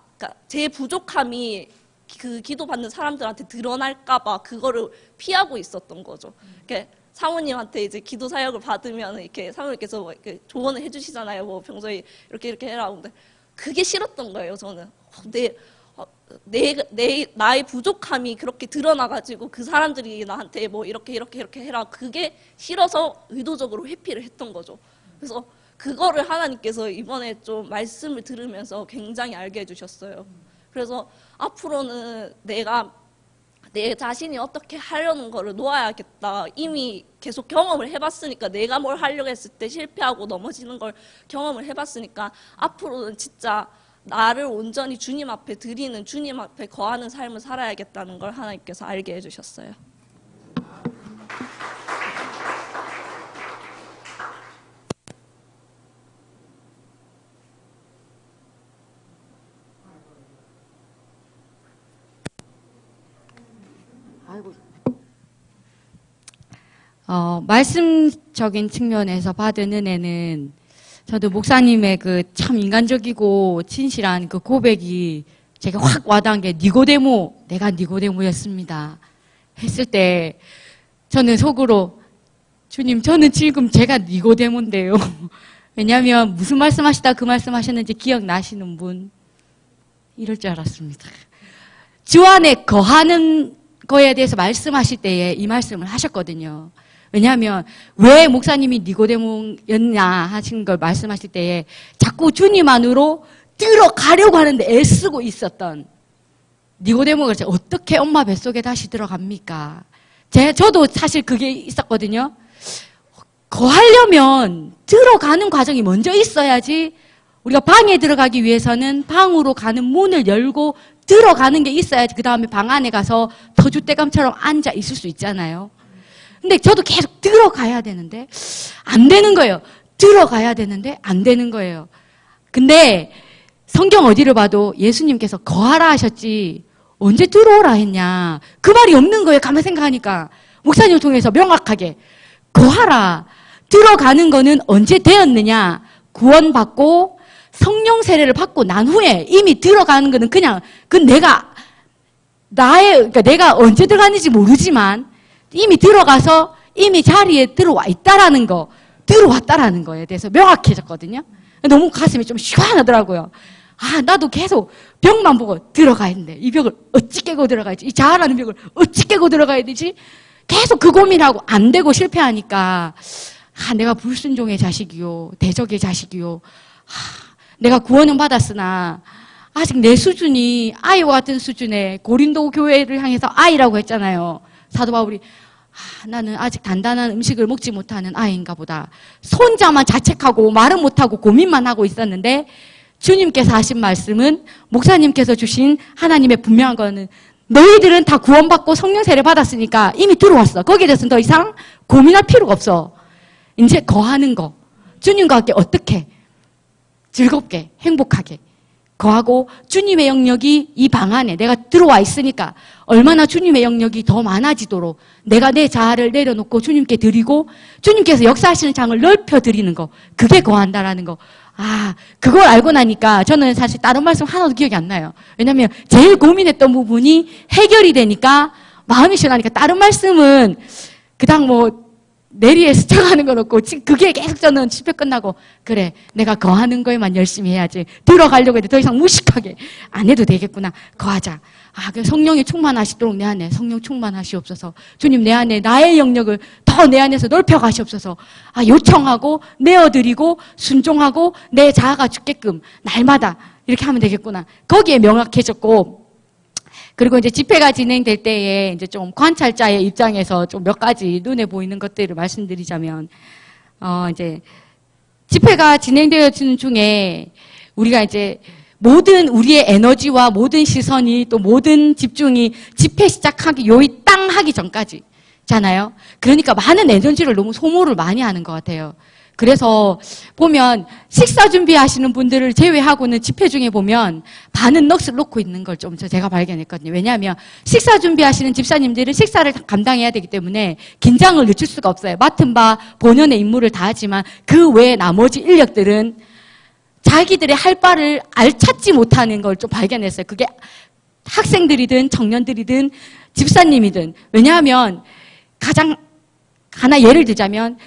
제 부족함이 그 기도받는 사람들한테 드러날까봐 그거를 피하고 있었던 거죠. 그러니까 사모님한테 이제 기도 사역을 받으면 이렇게 사모님께서 뭐 이렇게 조언을 해주시잖아요. 뭐 평소에 이렇게 해라. 근데 그게 싫었던 거예요. 저는 나의 부족함이 그렇게 드러나가지고 그 사람들이 나한테 뭐 이렇게 해라. 그게 싫어서 의도적으로 회피를 했던 거죠. 그래서 그거를 하나님께서 이번에 좀 말씀을 들으면서 굉장히 알게 해주셨어요. 그래서 앞으로는 내가 내 자신이 어떻게 하려는 거를 놓아야겠다. 이미 계속 경험을 해봤으니까 내가 뭘 하려고 했을 때 실패하고 넘어지는 걸 경험을 해봤으니까 앞으로는 진짜 나를 온전히 주님 앞에 드리는 주님 앞에 거하는 삶을 살아야겠다는 걸 하나님께서 알게 해주셨어요. 말씀적인 측면에서 받은 은혜는 저도 목사님의 그 참 인간적이고 진실한 그 고백이 제가 확 와닿은 게 내가 니고데모였습니다 했을 때 저는 속으로 주님 저는 지금 제가 니고데모인데요. 왜냐하면 무슨 말씀하시다 그 말씀하셨는지 기억나시는 분 이럴 줄 알았습니다. 주 안에 거하는 거에 대해서 말씀하실 때에 이 말씀을 하셨거든요. 왜냐하면 왜 목사님이 니고데모였냐 하신 걸 말씀하실 때에 자꾸 주님 안으로 들어가려고 하는데 애쓰고 있었던 니고데모가 어떻게 엄마 뱃속에 다시 들어갑니까? 저도 사실 그게 있었거든요. 거하려면 들어가는 과정이 먼저 있어야지 우리가 방에 들어가기 위해서는 방으로 가는 문을 열고 들어가는 게 있어야지 그 다음에 방 안에 가서 터줏대감처럼 앉아 있을 수 있잖아요. 근데 저도 계속 들어가야 되는데 안 되는 거예요. 들어가야 되는데 안 되는 거예요. 근데 성경 어디를 봐도 예수님께서 거하라 하셨지 언제 들어오라 했냐 그 말이 없는 거예요. 가만히 생각하니까 목사님을 통해서 명확하게 거하라 들어가는 거는 언제 되었느냐 구원받고 성령 세례를 받고 난 후에 이미 들어가는 거는 그냥 그러니까 내가 언제 들어갔는지 모르지만 이미 들어가서 이미 자리에 들어와 있다라는 거, 들어왔다라는 거에 대해서 명확해졌거든요. 너무 가슴이 좀 시원하더라고요. 나도 계속 벽만 보고 들어가야 되는데 이 벽을 어찌 깨고 들어가야지, 이 자아라는 벽을 어찌 깨고 들어가야 되지? 계속 그 고민하고 안 되고 실패하니까 내가 불순종의 자식이요, 대적의 자식이요. 내가 구원은 받았으나 아직 내 수준이 아이와 같은 수준의 고린도 교회를 향해서 아이라고 했잖아요. 사도 바울이 나는 아직 단단한 음식을 먹지 못하는 아이인가 보다. 혼자만 자책하고 말은 못하고 고민만 하고 있었는데 주님께서 하신 말씀은 목사님께서 주신 하나님의 분명한 거는 너희들은 다 구원받고 성령 세례 받았으니까 이미 들어왔어. 거기에 대해서는 더 이상 고민할 필요가 없어. 이제 거하는 거. 주님과 함께 어떻게 즐겁게 행복하게 거하고 주님의 영역이 이 방 안에 내가 들어와 있으니까 얼마나 주님의 영역이 더 많아지도록 내가 내 자아를 내려놓고 주님께 드리고 주님께서 역사하시는 장을 넓혀 드리는 거. 그게 거한다라는 거. 그걸 알고 나니까 저는 사실 다른 말씀 하나도 기억이 안 나요. 왜냐면 제일 고민했던 부분이 해결이 되니까 마음이 시원하니까 다른 말씀은 그당 내리에 스쳐가는 건 없고 그게 계속 저는 집회 끝나고 그래 내가 거하는 거에만 열심히 해야지 들어가려고 해도 더 이상 무식하게 안 해도 되겠구나 거하자. 그 성령이 충만하시도록 내 안에 성령 충만하시옵소서. 주님 내 안에 나의 영역을 더 내 안에서 넓혀 가시옵소서. 요청하고 내어드리고 순종하고 내 자아가 죽게끔 날마다 이렇게 하면 되겠구나. 거기에 명확해졌고 그리고 이제 집회가 진행될 때에 이제 좀 관찰자의 입장에서 좀 몇 가지 눈에 보이는 것들을 말씀드리자면, 이제 집회가 진행되어지는 중에 우리가 이제 모든 우리의 에너지와 모든 시선이 또 모든 집중이 집회 시작하기 요이 땅 하기 전까지잖아요. 그러니까 많은 에너지를 너무 소모를 많이 하는 것 같아요. 그래서 보면 식사 준비하시는 분들을 제외하고는 집회 중에 보면 반은 넋을 놓고 있는 걸 좀 제가 발견했거든요. 왜냐하면 식사 준비하시는 집사님들은 식사를 감당해야 되기 때문에 긴장을 늦출 수가 없어요. 맡은 바 본연의 임무를 다하지만 그 외에 나머지 인력들은 자기들의 할 바를 알찾지 못하는 걸 좀 발견했어요. 그게 학생들이든 청년들이든 집사님이든. 왜냐하면 가장 하나 예를 들자면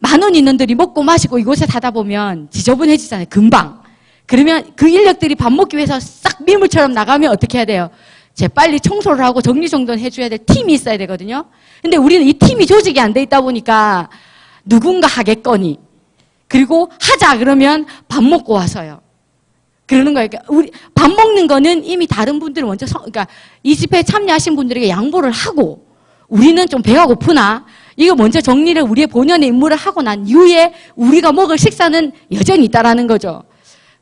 10,000원 인원들이 먹고 마시고 이곳에 사다 보면 지저분해지잖아요. 금방. 그러면 그 인력들이 밥 먹기 위해서 싹 미물처럼 나가면 어떻게 해야 돼요? 재빨리 청소를 하고 정리정돈 해줘야 될 팀이 있어야 되거든요. 근데 우리는 이 팀이 조직이 안 돼 있다 보니까 누군가 하겠거니. 그리고 하자 그러면 밥 먹고 와서요. 그러는 거예요. 그러니까 우리 밥 먹는 거는 이미 다른 분들은 먼저 그러니까 이 집회에 참여하신 분들에게 양보를 하고 우리는 좀 배가 고프나 이거 먼저 정리를 우리의 본연의 임무를 하고 난 이후에 우리가 먹을 식사는 여전히 있다라는 거죠.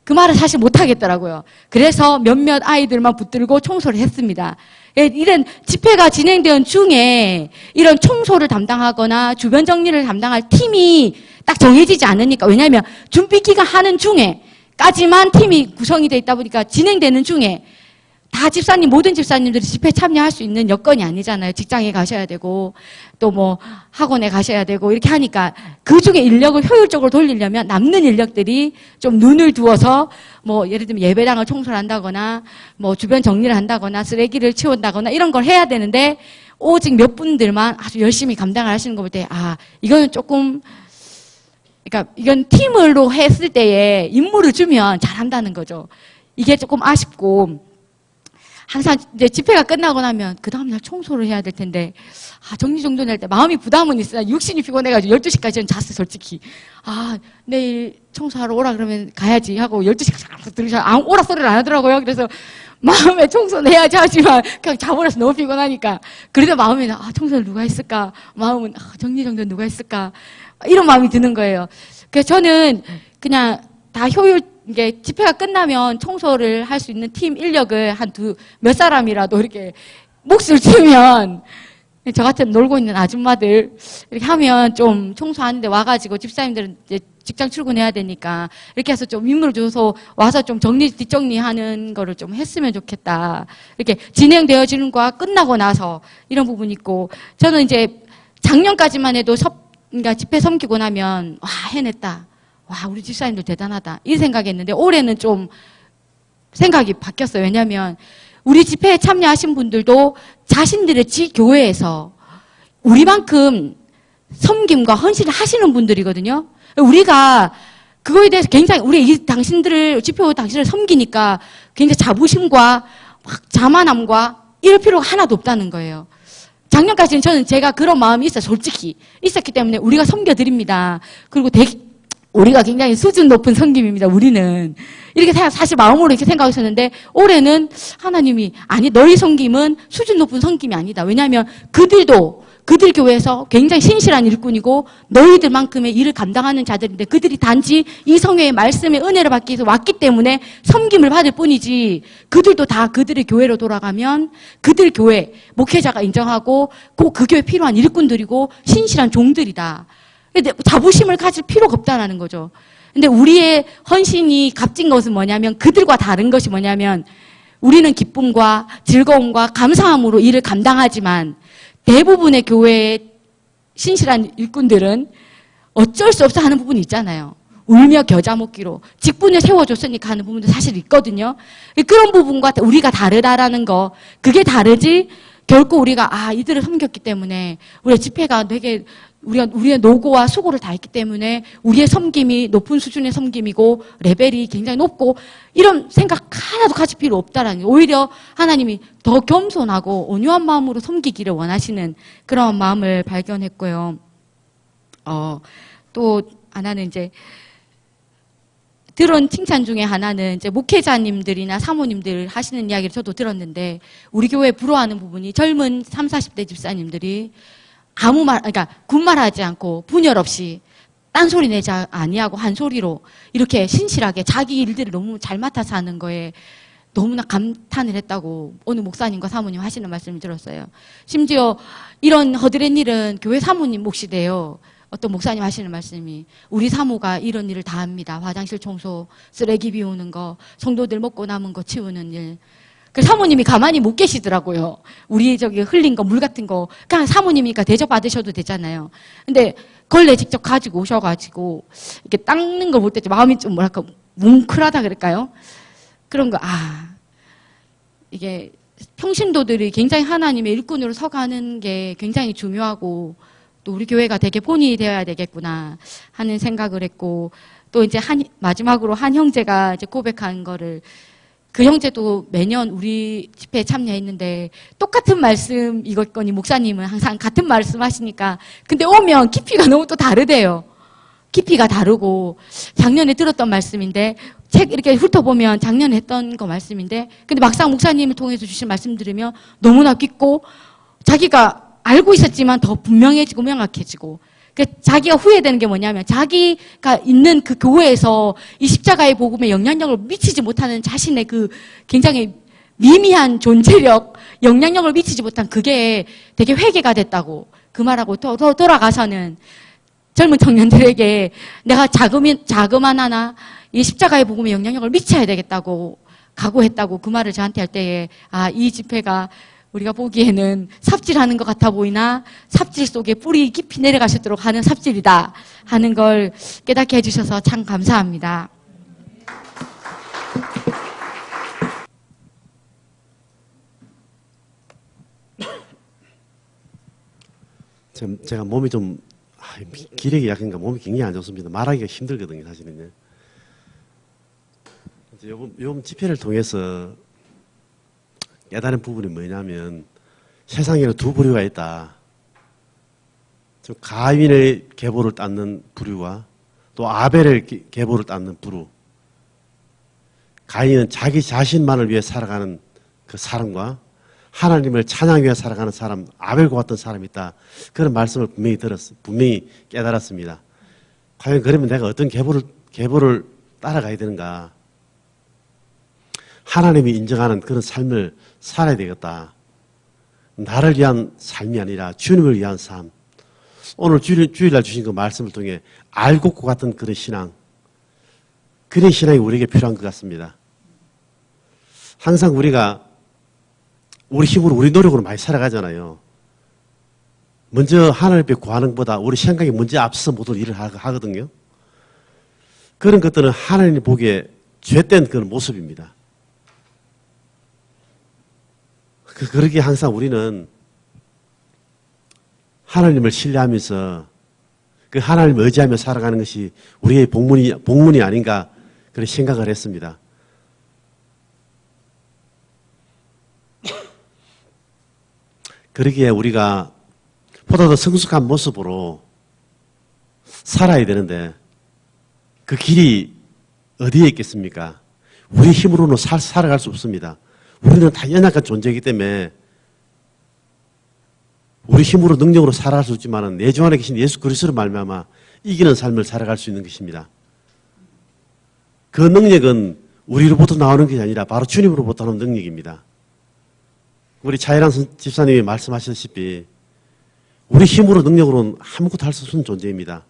그 말을 사실 못 하겠더라고요. 그래서 몇몇 아이들만 붙들고 청소를 했습니다. 이런 집회가 진행되는 중에 이런 청소를 담당하거나 주변 정리를 담당할 팀이 딱 정해지지 않으니까. 왜냐하면 준비 기간 하는 중에까지만 팀이 구성이 돼 있다 보니까 진행되는 중에 다 집사님, 모든 집사님들이 집회에 참여할 수 있는 여건이 아니잖아요. 직장에 가셔야 되고, 또 학원에 가셔야 되고, 이렇게 하니까 그 중에 인력을 효율적으로 돌리려면 남는 인력들이 좀 눈을 두어서, 예를 들면 예배당을 청소를 한다거나, 주변 정리를 한다거나, 쓰레기를 치운다거나, 이런 걸 해야 되는데, 오직 몇 분들만 아주 열심히 감당을 하시는 거 볼 때, 이거는 조금, 그러니까 이건 팀으로 했을 때에 임무를 주면 잘한다는 거죠. 이게 조금 아쉽고, 항상 이제 집회가 끝나고 나면 그 다음날 청소를 해야 될 텐데 정리정돈 할 때 마음이 부담은 있어요. 육신이 피곤해가지고 12시까지는 잤어요. 솔직히 내일 청소하러 오라 그러면 가야지 하고 12시까지 들으셔 오라 소리를 안 하더라고요. 그래서 마음에 청소는 해야지 하지만 그냥 자버려서 너무 피곤하니까 그래도 마음에는 청소를 누가 했을까, 마음은 정리정돈 누가 했을까, 이런 마음이 드는 거예요. 그래서 저는 그냥 다 이게 집회가 끝나면 청소를 할 수 있는 팀 인력을 몇 사람이라도 이렇게 몫을 주면, 저 같은 놀고 있는 아줌마들 이렇게 하면 좀 청소하는데 와가지고 집사님들은 이제 직장 출근해야 되니까 이렇게 해서 좀 임무를 줘서 와서 좀 뒷정리하는 거를 좀 했으면 좋겠다. 이렇게 진행되어지는 거와 끝나고 나서 이런 부분이 있고, 저는 이제 작년까지만 해도 그러니까 집회 섬기고 나면 해냈다. 우리 집사님들 대단하다. 이 생각했는데 올해는 좀 생각이 바뀌었어요. 왜냐하면 우리 집회에 참여하신 분들도 자신들의 교회에서 우리만큼 섬김과 헌신을 하시는 분들이거든요. 우리가 그거에 대해서 굉장히 당신들을 섬기니까 굉장히 자부심과 자만함과 이럴 필요가 하나도 없다는 거예요. 작년까지는 제가 그런 마음이 솔직히 있었기 때문에 우리가 섬겨드립니다. 그리고 우리가 굉장히 수준 높은 섬김입니다. 우리는 이렇게 사실 마음으로 이렇게 생각하셨는데 올해는 하나님이 아니 너희 섬김은 수준 높은 섬김이 아니다. 왜냐하면 그들 교회에서 굉장히 신실한 일꾼이고 너희들만큼의 일을 감당하는 자들인데 그들이 단지 이 성회의 말씀의 은혜를 받기 위해서 왔기 때문에 섬김을 받을 뿐이지 그들도 다 그들의 교회로 돌아가면 그들 교회 목회자가 인정하고 꼭 그 교회에 필요한 일꾼들이고 신실한 종들이다. 근데 자부심을 가질 필요가 없다라는 거죠. 근데 우리의 헌신이 값진 것은 뭐냐면 그들과 다른 것이 뭐냐면 우리는 기쁨과 즐거움과 감사함으로 일을 감당하지만 대부분의 교회의 신실한 일꾼들은 어쩔 수 없어 하는 부분이 있잖아요. 울며 겨자 먹기로 직분을 세워줬으니까 하는 부분도 사실 있거든요. 그런 부분과 우리가 다르다라는 거 그게 다르지 결코 우리가 이들을 섬겼기 때문에 우리의 집회가 되게 우리의 노고와 수고를 다했기 때문에 우리의 섬김이 높은 수준의 섬김이고 레벨이 굉장히 높고 이런 생각 하나도 가질 필요 없다라는 게 오히려 하나님이 더 겸손하고 온유한 마음으로 섬기기를 원하시는 그런 마음을 발견했고요. 또 하나는 이제 들은 칭찬 중에 하나는 이제 목회자님들이나 사모님들 하시는 이야기를 저도 들었는데 우리 교회 부러워하는 부분이 젊은 30, 40대 집사님들이 그러니까 군말하지 않고 분열 없이 딴소리 내지 아니하고 한 소리로 이렇게 신실하게 자기 일들을 너무 잘 맡아서 하는 거에 너무나 감탄을 했다고 어느 목사님과 사모님 하시는 말씀을 들었어요. 심지어 이런 허드렛 일은 교회 사모님 몫이 돼요. 어떤 목사님 하시는 말씀이 우리 사모가 이런 일을 다 합니다. 화장실 청소, 쓰레기 비우는 거, 성도들 먹고 남은 거 치우는 일. 그 사모님이 가만히 못 계시더라고요. 우리 흘린 거, 물 같은 거. 그냥 사모님이니까 대접 받으셔도 되잖아요. 근데 걸레 직접 가지고 오셔가지고, 이렇게 닦는 걸 볼 때 마음이 좀 뭉클하다 그럴까요? 그런 거, 이게 평신도들이 굉장히 하나님의 일꾼으로 서가는 게 굉장히 중요하고, 또 우리 교회가 되게 본이 되어야 되겠구나 하는 생각을 했고, 또 이제 마지막으로 한 형제가 이제 고백한 거를 그 형제도 매년 우리 집회에 참여했는데 똑같은 말씀 이것거니 목사님은 항상 같은 말씀 하시니까 근데 오면 깊이가 너무 또 다르대요. 깊이가 다르고 작년에 들었던 말씀인데 책 이렇게 훑어보면 작년에 했던 거 말씀인데 근데 막상 목사님을 통해서 주신 말씀 들으면 너무나 깊고 자기가 알고 있었지만 더 분명해지고 명확해지고 자기가 후회되는 게 뭐냐면 자기가 있는 그 교회에서 이 십자가의 복음에 영향력을 미치지 못하는 자신의 그 굉장히 미미한 존재력, 영향력을 미치지 못한 그게 되게 회개가 됐다고 그 말하고 더 돌아가서는 젊은 청년들에게 내가 자그만 하나 이 십자가의 복음에 영향력을 미쳐야 되겠다고 각오했다고 그 말을 저한테 할 때에 이 집회가 우리가 보기에는 삽질하는 것 같아 보이나 삽질 속에 뿌리 깊이 내려가시도록 하는 삽질이다 하는 걸 깨닫게 해주셔서 참 감사합니다. 제가 몸이 좀 기력이 약한가 몸이 굉장히 안 좋습니다. 말하기가 힘들거든요, 사실은요. 요번 집회를 통해서 깨달은 부분이 뭐냐면 세상에는 두 부류가 있다. 좀 가인의 계보를 닦는 부류와 또 아벨의 계보를 닦는 부류. 가인은 자기 자신만을 위해 살아가는 그 사람과 하나님을 찬양 위해 살아가는 사람, 아벨과 같은 사람이 있다. 그런 말씀을 분명히 깨달았습니다. 과연 그러면 내가 어떤 계보를 따라가야 되는가? 하나님이 인정하는 그런 삶을 살아야 되겠다. 나를 위한 삶이 아니라 주님을 위한 삶. 오늘 주일날 주신 그 말씀을 통해 알곡과 같은 그런 신앙. 그런 신앙이 우리에게 필요한 것 같습니다. 항상 우리가 우리 힘으로 우리 노력으로 많이 살아가잖아요. 먼저 하나님 앞에 구하는 것보다 우리 생각이 먼저 앞서서 모든 일을 하거든요. 그런 것들은 하나님이 보기에 죄된 그런 모습입니다. 그러기에 항상 우리는 하나님을 신뢰하면서 그 하나님을 의지하며 살아가는 것이 우리의 복문이 아닌가 그런 생각을 했습니다. 그러기에 우리가 보다 더 성숙한 모습으로 살아야 되는데 그 길이 어디에 있겠습니까? 우리 힘으로는 살아갈 수 없습니다. 우리는 다 연약한 존재이기 때문에 우리 힘으로 능력으로 살아갈 수 있지만 내 주 안에 계신 예수 그리스도로 말미암아 이기는 삶을 살아갈 수 있는 것입니다. 그 능력은 우리로부터 나오는 것이 아니라 바로 주님으로부터 나오는 능력입니다. 우리 차이란 집사님이 말씀하셨다시피 우리 힘으로 능력으로는 아무것도 할 수 없는 존재입니다.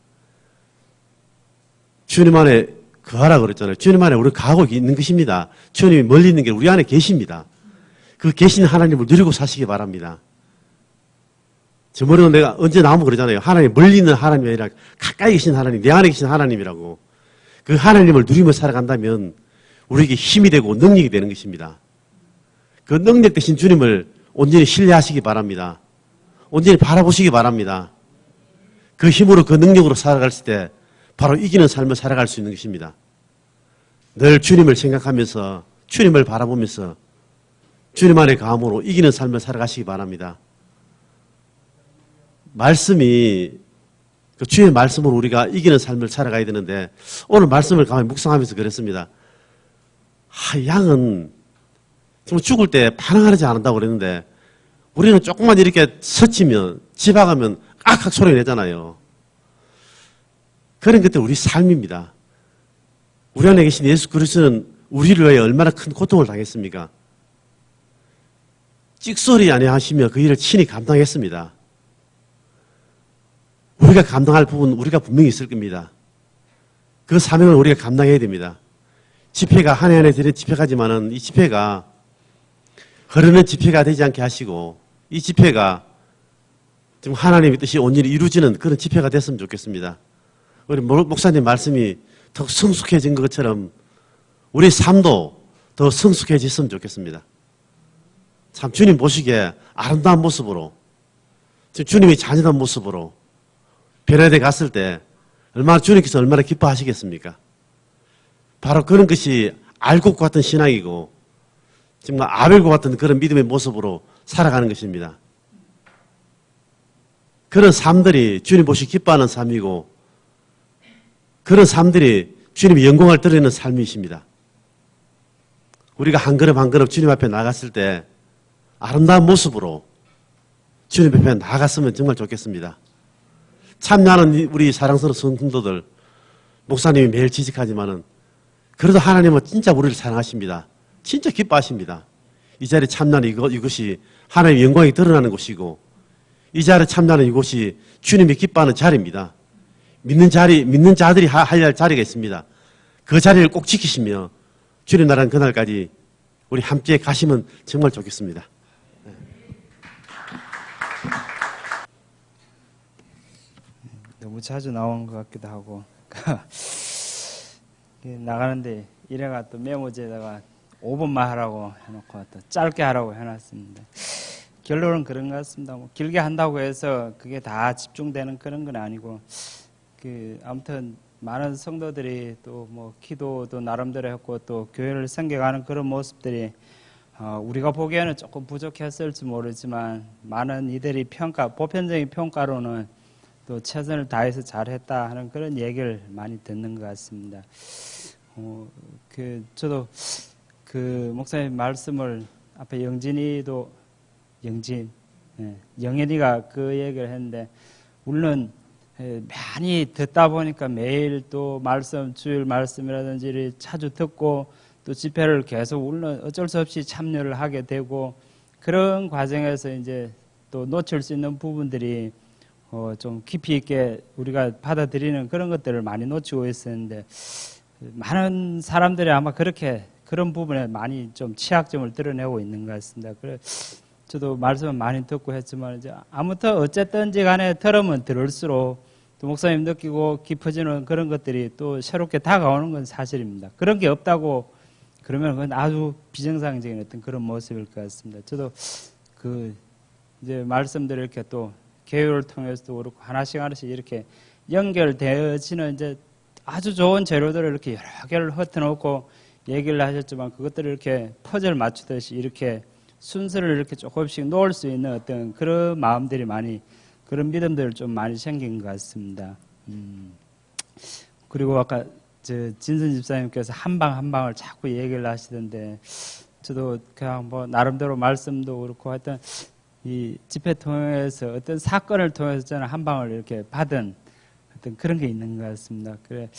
주님 안에 거하라 그랬잖아요. 주님 안에 우리 거하고 있는 것입니다. 주님이 멀리 있는 게 우리 안에 계십니다. 그 계신 하나님을 누리고 사시기 바랍니다. 저 머리는 내가 언제 나오면 그러잖아요. 하나님 멀리 있는 하나님이 아니라 가까이 계신 하나님, 내 안에 계신 하나님이라고. 그 하나님을 누리며 살아간다면 우리에게 힘이 되고 능력이 되는 것입니다. 그 능력 되신 주님을 온전히 신뢰하시기 바랍니다. 온전히 바라보시기 바랍니다. 그 힘으로 그 능력으로 살아갈 때 바로 이기는 삶을 살아갈 수 있는 것입니다. 늘 주님을 생각하면서 주님을 바라보면서 주님 안에 감으로 이기는 삶을 살아가시기 바랍니다. 말씀이 그 주의 말씀으로 우리가 이기는 삶을 살아가야 되는데 오늘 말씀을 가만히 묵상하면서 그랬습니다. 양은 정말 죽을 때 반항하지 않는다고 그랬는데 우리는 조금만 이렇게 스치면 집어가면 악악 소리 내잖아요. 그런 것들 우리 삶입니다. 우리 안에 계신 예수 그리스도는 우리를 위해 얼마나 큰 고통을 당했습니까? 찍소리 아니하시며 그 일을 친히 감당했습니다. 우리가 감당할 부분 우리가 분명히 있을 겁니다. 그 사명을 우리가 감당해야 됩니다. 집회가 한 해 한 해 드리는 집회가지만은 이 집회가 흐르는 집회가 되지 않게 하시고 이 집회가 좀 하나님의 뜻이 온전히 이루어지는 그런 집회가 됐으면 좋겠습니다. 우리 목사님 말씀이 더 성숙해진 것처럼 우리 삶도 더 성숙해졌으면 좋겠습니다. 참 주님 보시기에 아름다운 모습으로 주님이 잔인한 모습으로 베레데 갔을 때 얼마나 주님께서 얼마나 기뻐하시겠습니까? 바로 그런 것이 알곡과 같은 신앙이고 정말 아벨과 같은 그런 믿음의 모습으로 살아가는 것입니다. 그런 삶들이 주님 보시 기뻐하는 삶이고 그런 삶들이 주님의 영광을 드리는 삶이십니다. 우리가 한 걸음 한 걸음 주님 앞에 나갔을 때 아름다운 모습으로 주님 앞에 나갔으면 정말 좋겠습니다. 참여하는 우리 사랑스러운 성도들, 목사님이 매일 지직하지만은 그래도 하나님은 진짜 우리를 사랑하십니다. 진짜 기뻐하십니다. 이 자리에 참여하는 이것이 하나님의 영광이 드러나는 곳이고 이 자리에 참여하는 이곳이 주님이 기뻐하는 자리입니다. 믿는 자들이 할 자리가 있습니다. 그 자리를 꼭 지키시며 주님 나라는 그날까지 우리 함께 가시면 정말 좋겠습니다. 너무 자주 나오는 것 같기도 하고 나가는데 이래가 또 메모지에다가 5분만 하라고 해놓고 또 짧게 하라고 해놨습니다. 결론은 그런 것 같습니다. 뭐 길게 한다고 해서 그게 다 집중되는 그런 건 아니고 아무튼 많은 성도들이 또 뭐 기도도 나름대로 했고 또 교회를 섬겨가는 그런 모습들이 우리가 보기에는 조금 부족했을지 모르지만 많은 이들이 보편적인 평가로는 또 최선을 다해서 잘했다 하는 그런 얘기를 많이 듣는 것 같습니다. 저도 그 목사님 말씀을 앞에 영현이가 그 얘기를 했는데 물론 많이 듣다 보니까 매일 또 주일 말씀이라든지 자주 듣고 또 집회를 계속 물론 어쩔 수 없이 참여를 하게 되고 그런 과정에서 이제 또 놓칠 수 있는 부분들이 좀 깊이 있게 우리가 받아들이는 그런 것들을 많이 놓치고 있었는데 많은 사람들이 아마 그런 부분에 많이 좀 취약점을 드러내고 있는 것 같습니다. 그래 저도 말씀을 많이 듣고 했지만 이제 아무튼 어쨌든지 간에 들으면 들을수록 또 목사님 느끼고 깊어지는 그런 것들이 또 새롭게 다가오는 건 사실입니다. 그런 게 없다고 그러면 그건 아주 비정상적인 어떤 그런 모습일 것 같습니다. 저도 이제 말씀들을 이렇게 또 교회를 통해서도 그렇고 하나씩 이렇게 연결되어지는 이제 아주 좋은 재료들을 이렇게 여러 개를 흩어놓고 얘기를 하셨지만 그것들을 이렇게 퍼즐 맞추듯이 이렇게 순서를 이렇게 조금씩 놓을 수 있는 어떤 그런 마음들이 그런 믿음들을 좀 많이 생긴 것 같습니다. 그리고 아까 진선 집사님께서 한 방 한 방을 자꾸 얘기를 하시던데 저도 그냥 뭐 나름대로 말씀도 그렇고 하여튼 이 집회 통해서 어떤 사건을 통해서 저는 한 방을 이렇게 받은 어떤 그런 게 있는 것 같습니다. 그래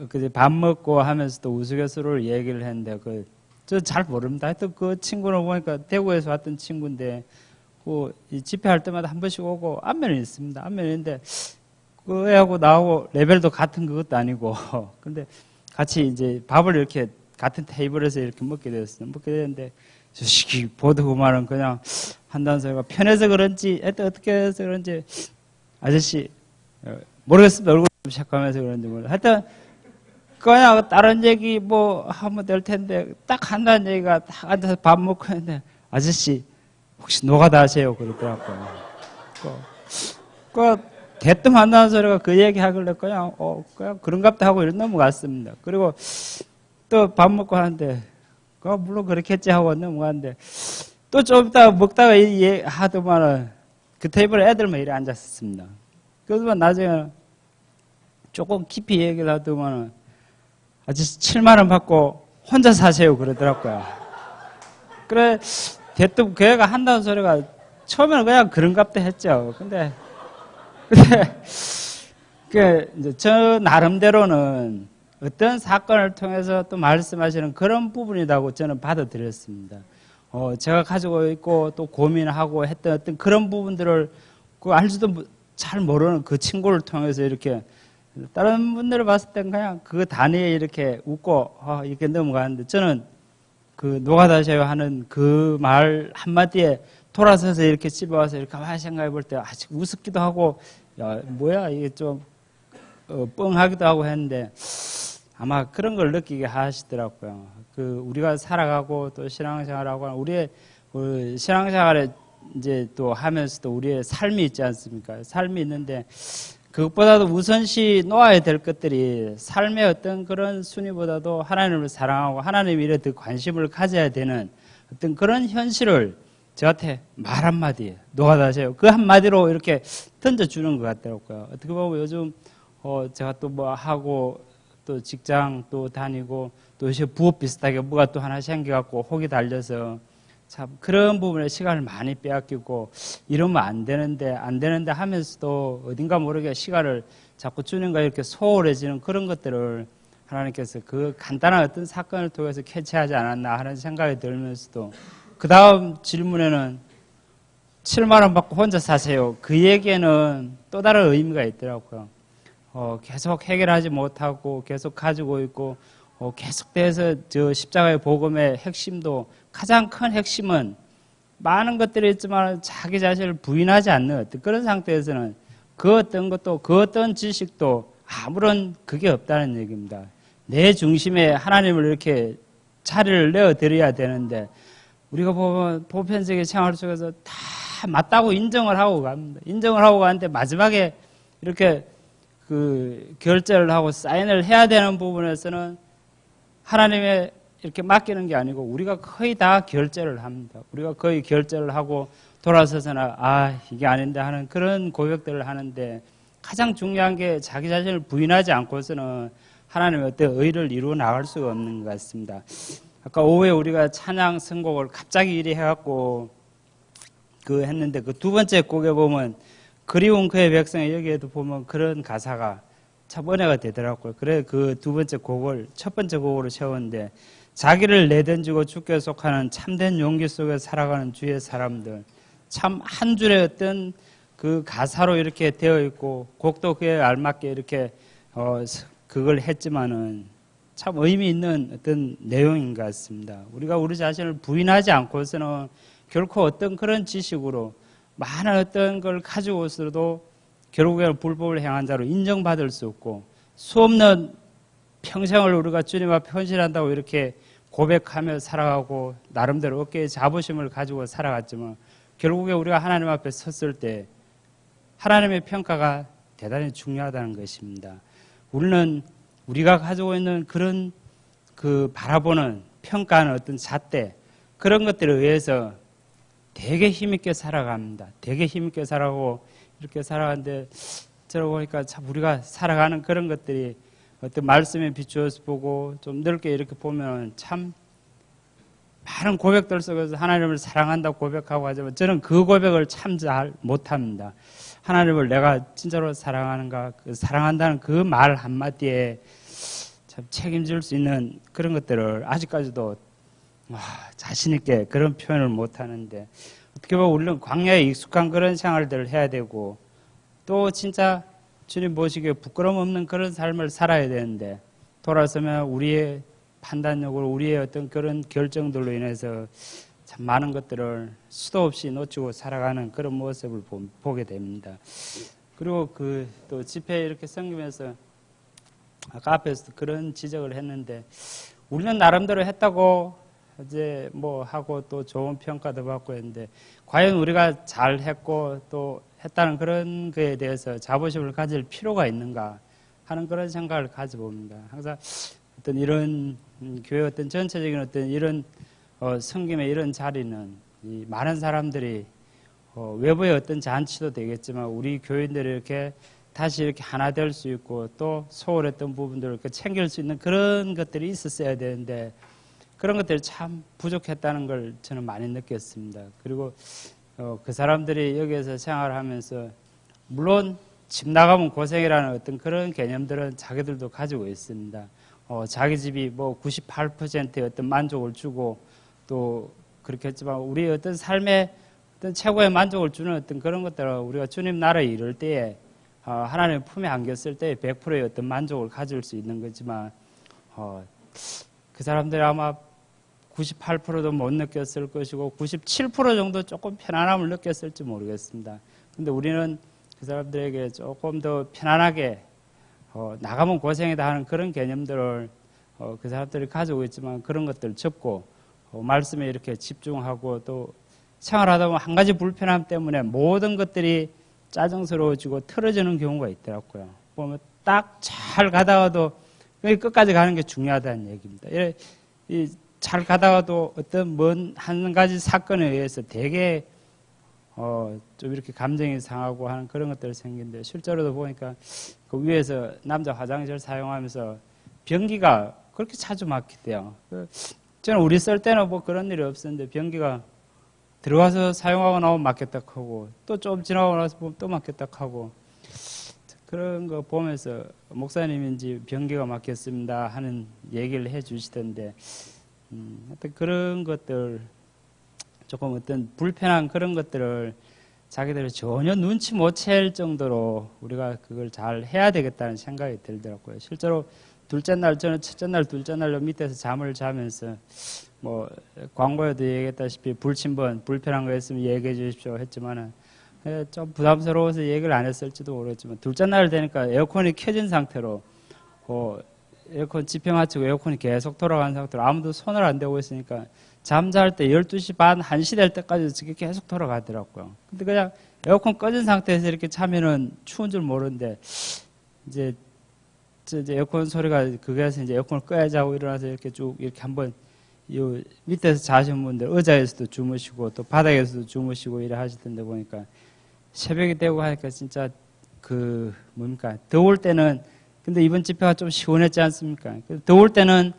그제 밥 먹고 하면서도 우스갯소리를 얘기를 했는데 저 잘 모릅니다. 하여튼 그 친구를 보니까 대구에서 왔던 친구인데 이 집회할 때마다 한 번씩 오고 안면이 있습니다. 안면이 있는데 그 애하고 나하고 레벨도 같은 그것도 아니고 근데 같이 이제 밥을 이렇게 같은 테이블에서 이렇게 먹게 됐어요. 먹게 됐는데 저 시기 보더구만은 그냥 한다는 소리가 편해서 그런지 어떻게 해서 그런지 아저씨 모르겠습니다. 얼굴 좀 샥하면서 그런지 몰라. 하여튼 그냥 다른 얘기 뭐 하면 될 텐데 딱 한다는 얘기가 딱 앉아서 밥 먹고 했는데 아저씨 혹시 노가다 하세요? 그러더라고요. 대뜸 한다는 소리가 그 얘기 하길래 그냥 그런갑다 하고 이런 넘어갔습니다. 그리고 또 밥 먹고 하는데 물론 그렇겠지 하고 넘어갔는데 또 좀 이따 먹다가 하더만은 그 테이블에 애들만 이래 앉았었습니다. 그래서 나중에 조금 깊이 얘기를 하더만은 아저씨 7만 원 받고 혼자 사세요 그러더라고요. 그래 대뜸 그 애가 한다는 소리가 처음에는 그냥 그런갑다 했죠. 근데 이제 저 나름대로는 어떤 사건을 통해서 또 말씀하시는 그런 부분이라고 저는 받아들였습니다. 제가 가지고 있고 또 고민하고 했던 어떤 그런 부분들을 알지도 잘 모르는 그 친구를 통해서 이렇게 다른 분들을 봤을 땐 그냥 그 단위에 이렇게 웃고 이렇게 넘어가는데 저는 그 노가다셔요 하는 그 말 한마디에 돌아서서 이렇게 집에 와서 이렇게 가만히 생각해 볼 때 아직 우습기도 하고 야 뭐야 이게 좀 뻥하기도 하고 했는데 아마 그런 걸 느끼게 하시더라고요. 우리가 살아가고 또 신앙생활하고 우리의 신앙생활에 이제 또 하면서도 우리의 삶이 있지 않습니까? 삶이 있는데 그것보다도 우선시 놓아야 될 것들이 삶의 어떤 그런 순위보다도 하나님을 사랑하고 하나님 일에 더 관심을 가져야 되는 어떤 그런 현실을 저한테 말 한마디에 노가다세요. 그 한마디로 이렇게 던져주는 것 같더라고요. 어떻게 보면 요즘 제가 또 뭐 하고 또 직장 또 다니고 또 이제 부업 비슷하게 뭐가 또 하나 생겨갖고 혹이 달려서 참 그런 부분에 시간을 많이 빼앗기고 이러면 안 되는데 하면서도 어딘가 모르게 시간을 자꾸 주님과 이렇게 소홀해지는 그런 것들을 하나님께서 그 간단한 어떤 사건을 통해서 캐치하지 않았나 하는 생각이 들면서도 그 다음 질문에는 7만 원 받고 혼자 사세요. 그 얘기에는 또 다른 의미가 있더라고요. 계속 해결하지 못하고 계속 가지고 있고 계속돼서 저 십자가의 복음의 핵심도 가장 큰 핵심은 많은 것들이 있지만 자기 자신을 부인하지 않는 어떤 그런 상태에서는 그 어떤 것도 그 어떤 지식도 아무런 그게 없다는 얘기입니다. 내 중심에 하나님을 이렇게 자리를 내어드려야 되는데 우리가 보면 보편적인 생활 속에서 다 맞다고 인정을 하고 갑니다. 인정을 하고 가는데 마지막에 이렇게 그 결제를 하고 사인을 해야 되는 부분에서는 하나님의 이렇게 맡기는 게 아니고 우리가 거의 다 결제를 합니다. 우리가 거의 결제를 하고 돌아서서는 이게 아닌데 하는 그런 고백들을 하는데 가장 중요한 게 자기 자신을 부인하지 않고서는 하나님의 어떤 의를 이루어 나갈 수가 없는 것 같습니다. 아까 오후에 우리가 찬양 선곡을 갑자기 이리 해갖고 했는데 그 두 번째 곡에 보면 그리운 그의 백성의 여기에도 보면 그런 가사가 참 은혜가 되더라고요. 그래 그 두 번째 곡을 첫 번째 곡으로 세웠는데 자기를 내던지고 주께 속하는 참된 용기 속에 살아가는 주의 사람들 참 한 줄의 어떤 그 가사로 이렇게 되어 있고 곡도 그에 알맞게 이렇게 그걸 했지만은 참 의미 있는 어떤 내용인 것 같습니다. 우리가 우리 자신을 부인하지 않고서는 결코 어떤 그런 지식으로 많은 어떤 걸 가지고서도 결국에는 불법을 행한 자로 인정받을 수 없고 수없는 평생을 우리가 주님 앞에 헌신한다고 이렇게 고백하며 살아가고 나름대로 어깨에 자부심을 가지고 살아갔지만 결국에 우리가 하나님 앞에 섰을 때 하나님의 평가가 대단히 중요하다는 것입니다. 우리는 우리가 가지고 있는 그런 그 바라보는 평가하는 어떤 잣대 그런 것들에 의해서 되게 힘있게 살아갑니다. 되게 힘있게 살아가고 이렇게 살아가는데 저러고 보니까 참 우리가 살아가는 그런 것들이 어떤 말씀에 비추어서 보고 좀 넓게 이렇게 보면 참 많은 고백들 속에서 하나님을 사랑한다고 고백하고 하지만 저는 그 고백을 참 잘 못합니다. 하나님을 내가 진짜로 사랑하는가, 그 사랑한다는 그 말 한마디에 참 책임질 수 있는 그런 것들을 아직까지도 자신 있게 그런 표현을 못하는데, 어떻게 보면 우리는 광야에 익숙한 그런 생활들을 해야 되고 또 진짜 주님 보시기에 부끄러움 없는 그런 삶을 살아야 되는데, 돌아서면 우리의 판단력으로 우리의 어떤 그런 결정들로 인해서 참 많은 것들을 수도 없이 놓치고 살아가는 그런 모습을 보게 됩니다. 그리고 또 집회에 이렇게 섬기면서 아까 앞에서 그런 지적을 했는데, 우리는 나름대로 했다고 이제 뭐 하고 또 좋은 평가도 받고 했는데, 과연 우리가 잘 했고 또 했다는 그런 거에 대해서 자부심을 가질 필요가 있는가 하는 그런 생각을 가져봅니다. 항상 어떤 이런 교회 어떤 전체적인 어떤 이런 섬김의 이런 자리는 이 많은 사람들이 외부의 어떤 잔치도 되겠지만 우리 교인들이 이렇게 다시 이렇게 하나 될 수 있고 또 소홀했던 부분들을 이렇게 챙길 수 있는 그런 것들이 있었어야 되는데, 그런 것들이 참 부족했다는 걸 저는 많이 느꼈습니다. 그리고 그 사람들이 여기에서 생활하면서 물론 집 나가면 고생이라는 어떤 그런 개념들은 자기들도 가지고 있습니다. 자기 집이 뭐 98%의 어떤 만족을 주고 또 그렇게 했지만 우리의 어떤 삶에 어떤 최고의 만족을 주는 어떤 그런 것들을 우리가 주님 나라에 이를 때에 하나님의 품에 안겼을 때 100%의 어떤 만족을 가질 수 있는 거지만 그 사람들이 아마 98%도 못 느꼈을 것이고 97% 정도 조금 편안함을 느꼈을지 모르겠습니다. 근데 우리는 그 사람들에게 조금 더 편안하게 나가면 고생이다 하는 그런 개념들을 그 사람들이 가지고 있지만 그런 것들을 접고 말씀에 이렇게 집중하고 또 생활하다 보면 한 가지 불편함 때문에 모든 것들이 짜증스러워지고 틀어지는 경우가 있더라고요. 보면 딱 잘 가다가도 끝까지 가는 게 중요하다는 얘기입니다. 잘 가다가도 어떤 한 가지 사건에 의해서 되게 좀 이렇게 감정이 상하고 하는 그런 것들이 생기는데, 실제로도 보니까 그 위에서 남자 화장실 사용하면서 변기가 그렇게 자주 막히대요. 저는 우리 쓸 때는 뭐 그런 일이 없었는데 변기가 들어가서 사용하고 나오면 막혔다 하고 또 좀 지나고 나서 보면 또 막혔다 하고, 그런 거 보면서 목사님인지 변기가 막혔습니다 하는 얘기를 해 주시던데, 어떤 그런 것들 조금 어떤 불편한 그런 것들을 자기들이 전혀 눈치 못 챌 정도로 우리가 그걸 잘 해야 되겠다는 생각이 들더라고요. 실제로 둘째 날, 저는 첫째 날, 둘째 날로 밑에서 잠을 자면서 뭐 광고에도 얘기했다시피 불침번, 불편한 거 있으면 얘기해 주십시오 했지만은 좀 부담스러워서 얘기를 안 했을지도 모르겠지만, 둘째 날 되니까 에어컨이 켜진 상태로 에어컨 집회 마치고 에어컨이 계속 돌아가는 상태로 아무도 손을 안 대고 있으니까 잠잘 때 12시 반, 1시 될 때까지 저게 계속 돌아가더라고요. 근데 그냥 에어컨 꺼진 상태에서 이렇게 자면은 추운 줄 모르는데, 이제 에어컨 소리가 그게서 이제 에어컨을 꺼야지 하고 일어나서 이렇게 쭉 이렇게 한번 요 밑에서 자시는 분들 의자에서도 주무시고 또 바닥에서도 주무시고 이래 하시던데 보니까 새벽이 되고 하니까 진짜 더울 때는, 근데 이번 집회가 좀 시원했지 않습니까? 더울 때는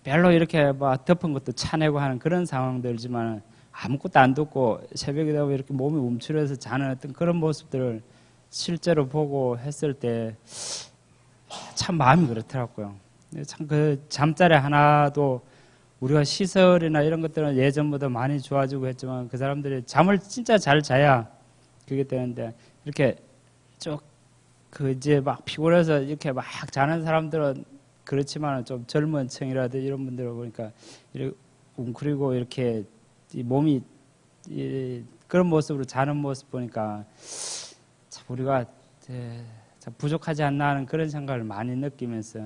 별로 이렇게 막 덮은 것도 차내고 하는 그런 상황들지만 아무것도 안 덮고 새벽이 되고 이렇게 몸이 움츠려서 자는 어떤 그런 모습들을 실제로 보고 했을 때 참 마음이 그렇더라고요. 참 그 잠자리 하나도 우리가 시설이나 이런 것들은 예전보다 많이 좋아지고 했지만 그 사람들이 잠을 진짜 잘 자야 그게 되는데, 이렇게 쭉 이제 막 피곤해서 이렇게 막 자는 사람들은 그렇지만 좀 젊은 층이라든지 이런 분들을 보니까 이렇게 웅크리고 이렇게 이 몸이 그런 모습으로 자는 모습 보니까 참 우리가 참 부족하지 않나 하는 그런 생각을 많이 느끼면서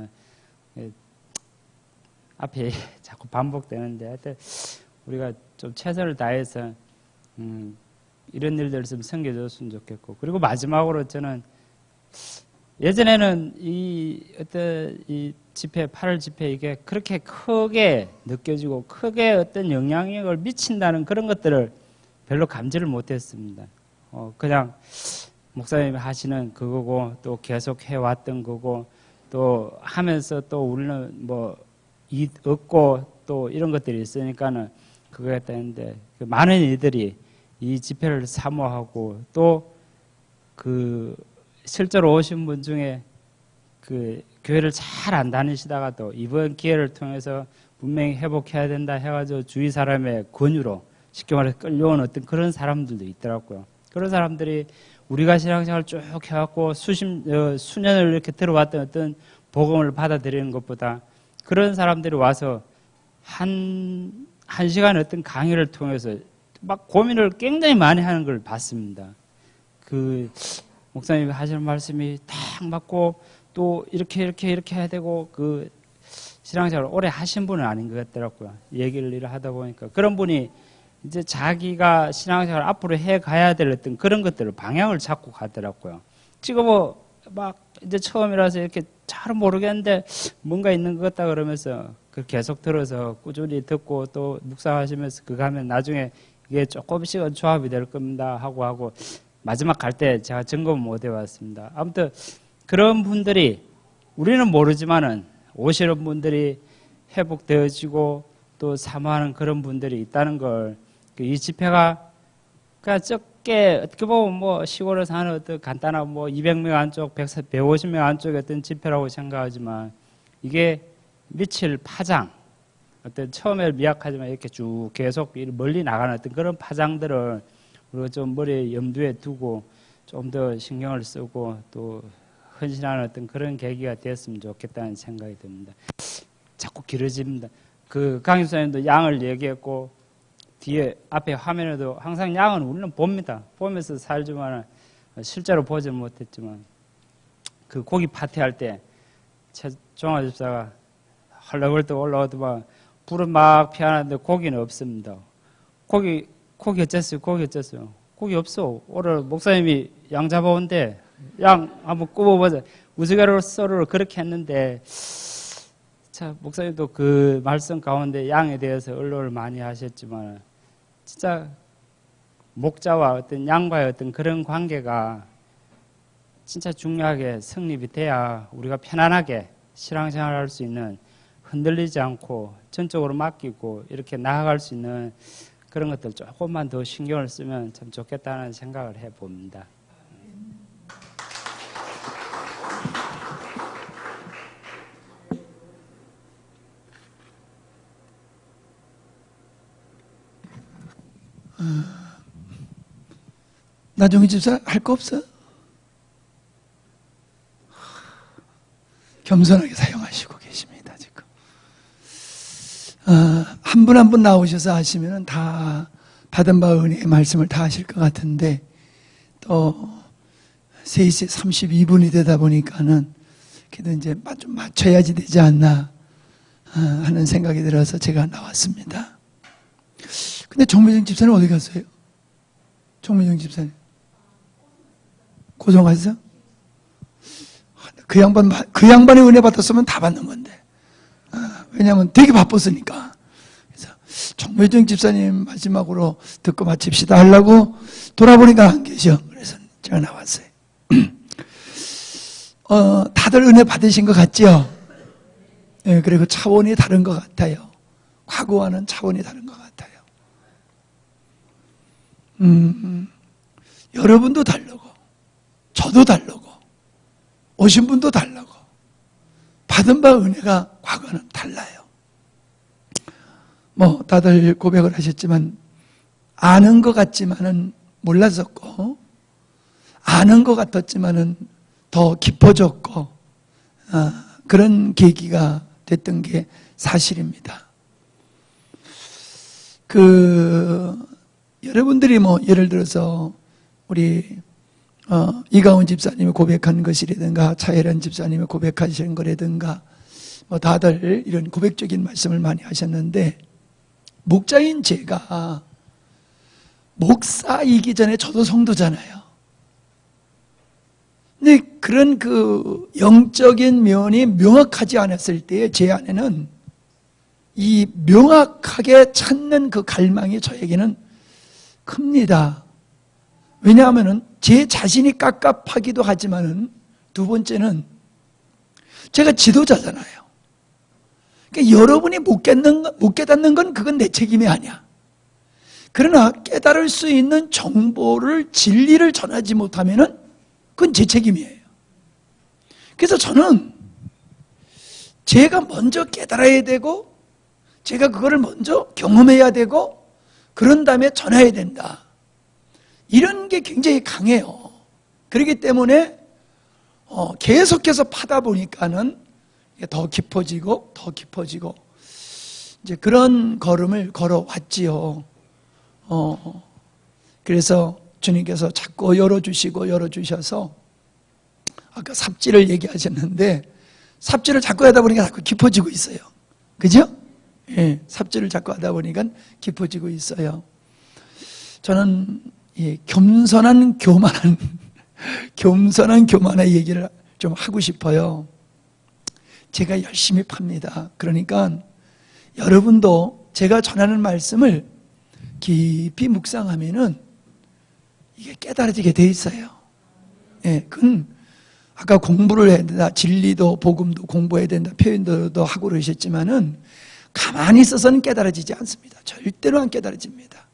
앞에 자꾸 반복되는데, 하여튼 우리가 좀 최선을 다해서 이런 일들을 좀 섬겨줬으면 좋겠고, 그리고 마지막으로 저는 예전에는 이 집회, 8월 집회 이게 그렇게 크게 느껴지고 크게 어떤 영향력을 미친다는 그런 것들을 별로 감지를 못했습니다. 그냥 목사님이 하시는 그거고 또 계속 해왔던 거고 또 하면서 또 우리는 뭐 이익 얻고 또 이런 것들이 있으니까는 그거 했다는데 그 많은 이들이 이 집회를 사모하고 또 그 실제로 오신 분 중에 그 교회를 잘 안 다니시다가도 이번 기회를 통해서 분명히 회복해야 된다 해가지고 주위 사람의 권유로 쉽게 말해서 끌려온 어떤 그런 사람들도 있더라고요. 그런 사람들이 우리가 신앙생활 쭉 해갖고 수년을 이렇게 들어왔던 어떤 복음을 받아들이는 것보다 그런 사람들이 와서 한 시간 어떤 강의를 통해서 막 고민을 굉장히 많이 하는 걸 봤습니다. 그 목사님이 하시는 말씀이 딱 맞고 또 이렇게 해야 되고 그 신앙생활을 오래 하신 분은 아닌 것 같더라고요. 얘기를 하다 보니까 그런 분이 이제 자기가 신앙생활 앞으로 해 가야 될 어떤 그런 것들을 방향을 잡고 가더라고요. 지금 뭐 막 이제 처음이라서 이렇게 잘 모르겠는데 뭔가 있는 것 같다 그러면서 그 계속 들어서 꾸준히 듣고 또 묵상하시면서 그거 하면 나중에 이게 조금씩은 조합이 될 겁니다 하고 마지막 갈 때 제가 점검 못 해왔습니다. 아무튼 그런 분들이 우리는 모르지만은 오시는 분들이 회복되어지고 또 사모하는 그런 분들이 있다는 걸 이 집회가 그러니까 적게 어떻게 보면 뭐 시골에서 하는 어떤 간단한 뭐 200명 안쪽, 150명 안쪽의 어떤 집회라고 생각하지만 이게 미칠 파장, 어떤 처음에 미약하지만 이렇게 쭉 계속 멀리 나가는 어떤 그런 파장들을 우리가 좀 머리에 염두에 두고 좀 더 신경을 쓰고 또 헌신하는 어떤 그런 계기가 됐으면 좋겠다는 생각이 듭니다. 자꾸 길어집니다. 그 강의사님도 양을 얘기했고 뒤에 앞에 화면에도 항상 양은 우리는 봅니다. 보면서 살지만 실제로 보지 못했지만 그 고기 파티 할 때 최종화 집사가 헐렁헐렁 올라오더만 불은 막 피하는데 고기는 없습니다. 고기 어쨌어요? 고기 없어. 오늘 목사님이 양 잡아온대. 양 한번 굽어보자. 우스가로 썰을 그렇게 했는데 자 목사님도 그 말씀 가운데 양에 대해서 언론을 많이 하셨지만 진짜 목자와 어떤 양과의 어떤 그런 관계가 진짜 중요하게 성립이 돼야 우리가 편안하게 신앙생활을 할 수 있는 흔들리지 않고 전적으로 맡기고 이렇게 나아갈 수 있는 그런 것들 조금만 더 신경을 쓰면 참 좋겠다는 생각을 해봅니다. 나중에 집사 할 거 없어? 겸손하게 사용하시고 계십니다, 지금. 한 분 한 분 나오셔서 하시면 다 받은 바 은혜의 말씀을 다 하실 것 같은데, 또 3시 32분이 되다 보니까는 그래도 이제 좀 맞춰야지 되지 않나 하는 생각이 들어서 제가 나왔습니다. 근데 정매정 집사님 어디 갔어요? 정매정 집사님. 고정하셨어? 그 양반이 은혜 받았으면 다 받는 건데. 왜냐하면 되게 바빴으니까. 그래서 정매정 집사님 마지막으로 듣고 마칩시다 하려고 돌아보니까 안 계셔. 그래서 제가 나왔어요. 다들 은혜 받으신 것 같죠? 네, 그리고 차원이 다른 것 같아요. 과거와는 차원이 다른 것 같아요. 여러분도 다르고, 저도 다르고, 오신 분도 다르고, 받은 바 은혜가 과거는 달라요. 뭐, 다들 고백을 하셨지만, 아는 것 같지만은 몰랐었고, 아는 것 같았지만은 더 깊어졌고, 그런 계기가 됐던 게 사실입니다. 여러분들이 뭐, 예를 들어서, 우리, 이가훈 집사님이 고백한 것이라든가, 차혜란 집사님이 고백하신 거라든가, 뭐, 다들 이런 고백적인 말씀을 많이 하셨는데, 목자인 제가, 목사이기 전에 저도 성도잖아요. 근데 그런 그 영적인 면이 명확하지 않았을 때 제 안에는 이 명확하게 찾는 그 갈망이 저에게는 큽니다. 왜냐하면은 제 자신이 깝깝하기도 하지만은 두 번째는 제가 지도자잖아요. 그러니까 여러분이 못 깨닫는 건 그건 내 책임이 아니야. 그러나 깨달을 수 있는 정보를, 진리를 전하지 못하면은 그건 제 책임이에요. 그래서 저는 제가 먼저 깨달아야 되고, 제가 그거를 먼저 경험해야 되고, 그런 다음에 전해야 된다. 이런 게 굉장히 강해요. 그렇기 때문에 계속해서 파다 보니까는 더 깊어지고 더 깊어지고 이제 그런 걸음을 걸어왔지요. 그래서 주님께서 자꾸 열어주셔서 아까 삽질을 얘기하셨는데 삽질을 자꾸 하다 보니까 자꾸 깊어지고 있어요. 그죠? 예, 삽질을 자꾸 하다 보니까 깊어지고 있어요. 저는 겸손한 교만한 얘기를 좀 하고 싶어요. 제가 열심히 팝니다. 그러니까 여러분도 제가 전하는 말씀을 깊이 묵상하면은 이게 깨달아지게 돼 있어요. 예, 그건 아까 공부를 해야 된다, 진리도 복음도 공부해야 된다, 표현도 하고 그러셨지만은 가만히 있어서는 깨달아지지 않습니다. 절대로 안 깨달아집니다.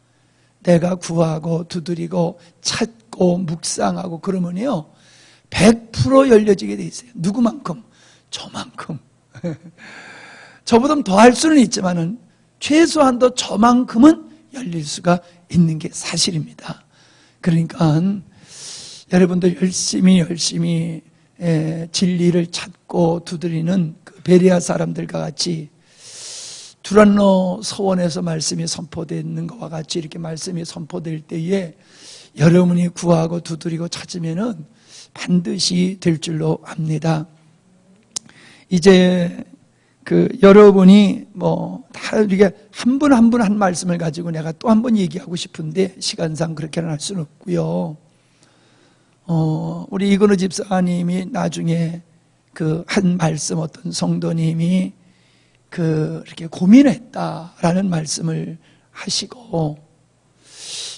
내가 구하고 두드리고 찾고 묵상하고 그러면요 100% 열려지게 돼 있어요. 누구만큼? 저만큼. 저보다 더 할 수는 있지만은 최소한도 저만큼은 열릴 수가 있는 게 사실입니다. 그러니까 여러분들 열심히 진리를 찾고 두드리는 그 베레아 사람들과 같이 두란노 서원에서 말씀이 선포되는 것과 같이 이렇게 말씀이 선포될 때에 여러분이 구하고 두드리고 찾으면은 반드시 될 줄로 압니다. 이제 여러분이 다 이렇게 한 분 한 분 한 말씀을 가지고 내가 또 한 번 얘기하고 싶은데 시간상 그렇게는 할 수는 없고요. 우리 이건우 집사님이 나중에 한 말씀 어떤 성도님이 이렇게 고민했다라는 말씀을 하시고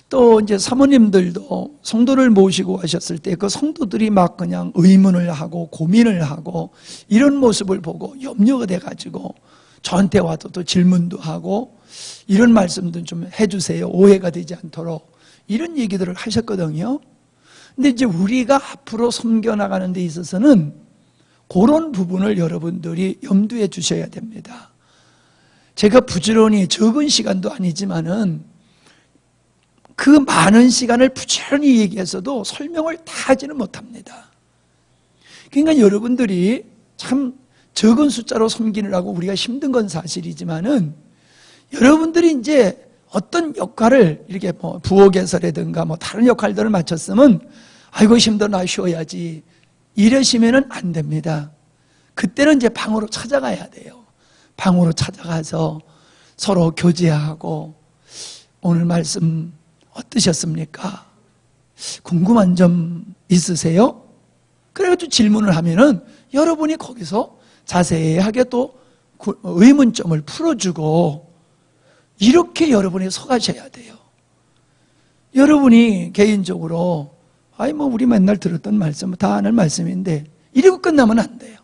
또 이제 사모님들도 성도를 모시고 하셨을 때 그 성도들이 막 그냥 의문을 하고 고민을 하고 이런 모습을 보고 염려가 돼가지고 저한테 와도 또 질문도 하고 이런 말씀도 좀 해주세요. 오해가 되지 않도록 이런 얘기들을 하셨거든요. 근데 이제 우리가 앞으로 섬겨나가는 데 있어서는 그런 부분을 여러분들이 염두에 주셔야 됩니다. 제가 부지런히 적은 시간도 아니지만은 그 많은 시간을 부지런히 얘기해서도 설명을 다 하지는 못합니다. 그러니까 여러분들이 참 적은 숫자로 섬기느라고 우리가 힘든 건 사실이지만은 여러분들이 이제 어떤 역할을 이렇게 부엌에서라든가 다른 역할들을 맡았으면 아이고 힘들어 나 쉬어야지 이러시면은 안 됩니다. 그때는 이제 방으로 찾아가야 돼요. 방으로 찾아가서 서로 교제하고 오늘 말씀 어떠셨습니까? 궁금한 점 있으세요? 그래가지고 질문을 하면은 여러분이 거기서 자세하게 또 의문점을 풀어주고 이렇게 여러분이 서가셔야 돼요. 여러분이 개인적으로 우리 맨날 들었던 말씀 다 아는 말씀인데 이러고 끝나면 안 돼요.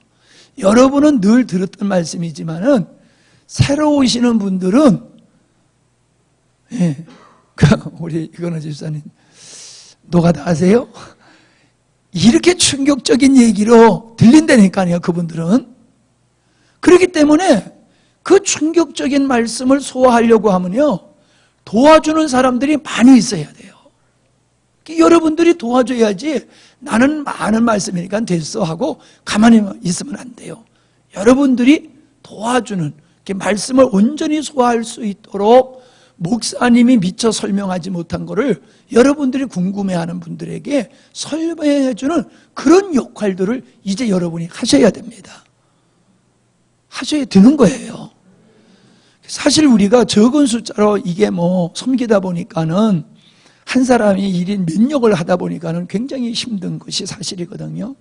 여러분은 늘 들었던 말씀이지만은 새로 오시는 분들은 우리 이건우 집사님 노가다 아세요? 이렇게 충격적인 얘기로 들린다니까요. 그분들은. 그렇기 때문에 그 충격적인 말씀을 소화하려고 하면요 도와주는 사람들이 많이 있어야 돼요. 여러분들이 도와줘야지 나는 많은 말씀이니까 됐어 하고 가만히 있으면 안 돼요. 여러분들이 도와주는 말씀을 온전히 소화할 수 있도록 목사님이 미처 설명하지 못한 것을 여러분들이 궁금해하는 분들에게 설명해주는 그런 역할들을 이제 여러분이 하셔야 됩니다. 하셔야 되는 거예요. 사실 우리가 적은 숫자로 이게 섬기다 보니까는 한 사람이 1인 몇 역을 하다 보니까는 굉장히 힘든 것이 사실이거든요.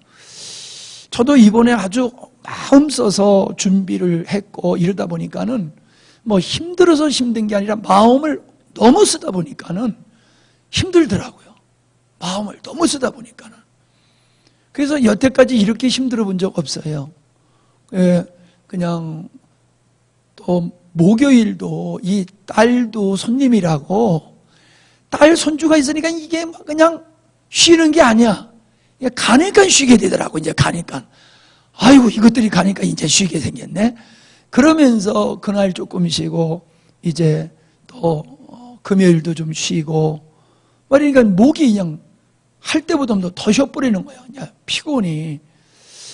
저도 이번에 아주 마음 써서 준비를 했고 이러다 보니까는 힘들어서 힘든 게 아니라 마음을 너무 쓰다 보니까는 힘들더라고요. 마음을 너무 쓰다 보니까는. 그래서 여태까지 이렇게 힘들어 본 적 없어요. 그냥 또 목요일도 이 딸도 손님이라고 딸 손주가 있으니까 이게 막 그냥 쉬는 게 아니야. 가니까 쉬게 되더라고. 이제 가니까 아이고 이것들이 가니까 이제 쉬게 생겼네. 그러면서 그날 조금 쉬고 이제 또 금요일도 좀 쉬고 그러니까 목이 그냥 할 때보다 더 쉬어버리는 거예요. 그냥 피곤이.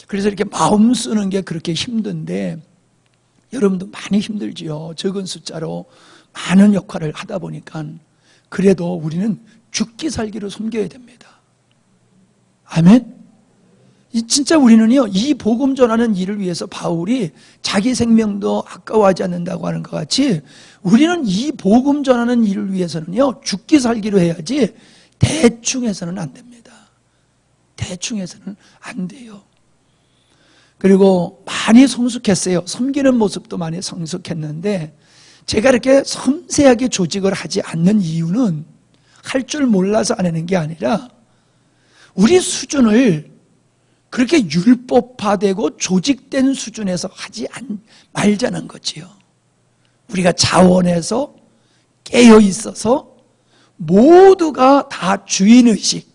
그래서 이렇게 마음 쓰는 게 그렇게 힘든데 여러분도 많이 힘들지요. 적은 숫자로 많은 역할을 하다 보니까 그래도 우리는 죽기 살기로 섬겨야 됩니다. 아멘? 진짜 우리는요, 이 복음 전하는 일을 위해서 바울이 자기 생명도 아까워하지 않는다고 하는 것 같이 우리는 이 복음 전하는 일을 위해서는요, 죽기 살기로 해야지 대충 해서는 안 됩니다. 대충 해서는 안 돼요. 그리고 많이 성숙했어요. 섬기는 모습도 많이 성숙했는데 제가 이렇게 섬세하게 조직을 하지 않는 이유는 할 줄 몰라서 안 하는 게 아니라 우리 수준을 그렇게 율법화되고 조직된 수준에서 하지 말자는 거지요. 우리가 자원해서 깨어 있어서 모두가 다 주인의식,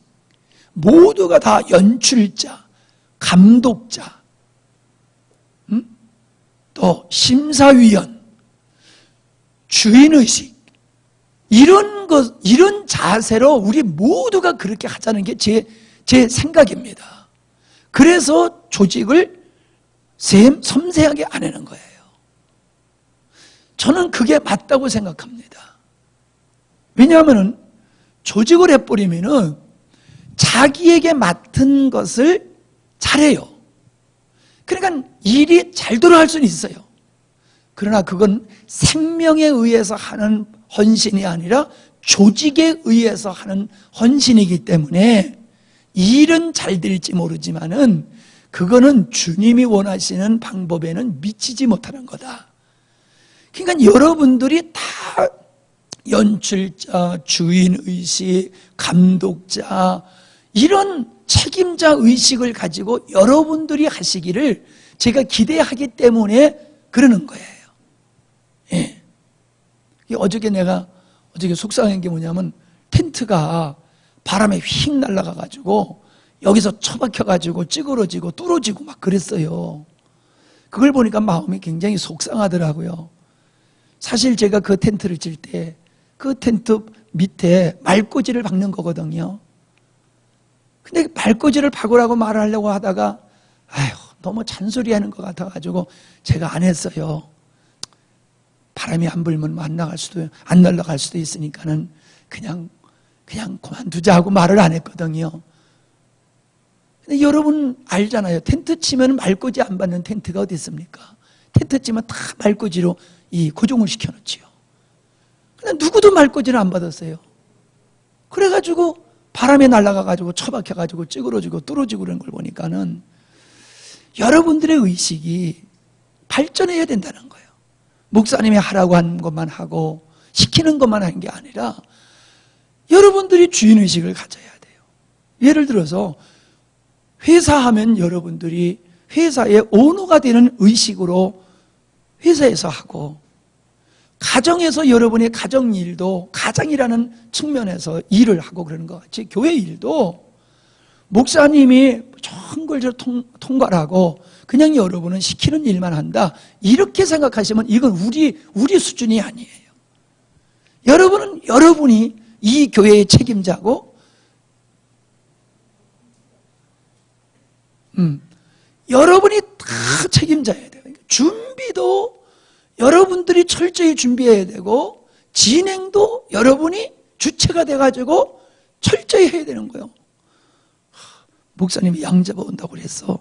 모두가 다 연출자, 감독자, 또 심사위원, 주인의식, 이런 자세로 우리 모두가 그렇게 하자는 게 제 생각입니다. 그래서 조직을 섬세하게 안 하는 거예요. 저는 그게 맞다고 생각합니다. 왜냐하면 조직을 해버리면은 자기에게 맡은 것을 잘해요. 그러니까 일이 잘 돌아갈 수는 있어요. 그러나 그건 생명에 의해서 하는 헌신이 아니라 조직에 의해서 하는 헌신이기 때문에 일은 잘 될지 모르지만은 그거는 주님이 원하시는 방법에는 미치지 못하는 거다. 그러니까 여러분들이 다 연출자, 주인의식, 감독자 이런 책임자 의식을 가지고 여러분들이 하시기를 제가 기대하기 때문에 그러는 거예요. 예. 어저께 속상한 게 뭐냐면 텐트가 바람에 휙 날아가가지고 여기서 처박혀가지고 찌그러지고 뚫어지고 막 그랬어요. 그걸 보니까 마음이 굉장히 속상하더라고요. 사실 제가 그 텐트를 칠 때 그 텐트 밑에 말꽂이를 박는 거거든요. 근데 말꽂이를 박으라고 말을 하려고 하다가 아휴 너무 잔소리하는 것 같아가지고 제가 안 했어요. 바람이 안 불면 안 날아갈 수도 있으니까는 그냥 그만두자 하고 말을 안 했거든요. 근데 여러분 알잖아요. 텐트 치면 말꽂이 안 받는 텐트가 어디 있습니까? 텐트 치면 다 말꽂이로 고정을 시켜놓지요. 근데 누구도 말꽂이를 안 받았어요. 그래가지고 바람에 날아가가지고 처박혀가지고 찌그러지고 뚫어지고 그런 걸 보니까는 여러분들의 의식이 발전해야 된다는 거예요. 목사님이 하라고 하는 것만 하고 시키는 것만 하는 게 아니라 여러분들이 주인의식을 가져야 돼요. 예를 들어서 회사하면 여러분들이 회사의 오너가 되는 의식으로 회사에서 하고 가정에서 여러분의 가정일도 가장이라는 측면에서 일을 하고 그러는 것 같이 교회 일도 목사님이 좋은 걸 통과를 하고 그냥 여러분은 시키는 일만 한다 이렇게 생각하시면 이건 우리 수준이 아니에요. 여러분이 이 교회의 책임자고 여러분이 다 책임져야 돼요. 준비도 여러분들이 철저히 준비해야 되고 진행도 여러분이 주체가 돼가지고 철저히 해야 되는 거예요. 목사님이 양 잡아온다고 그랬어.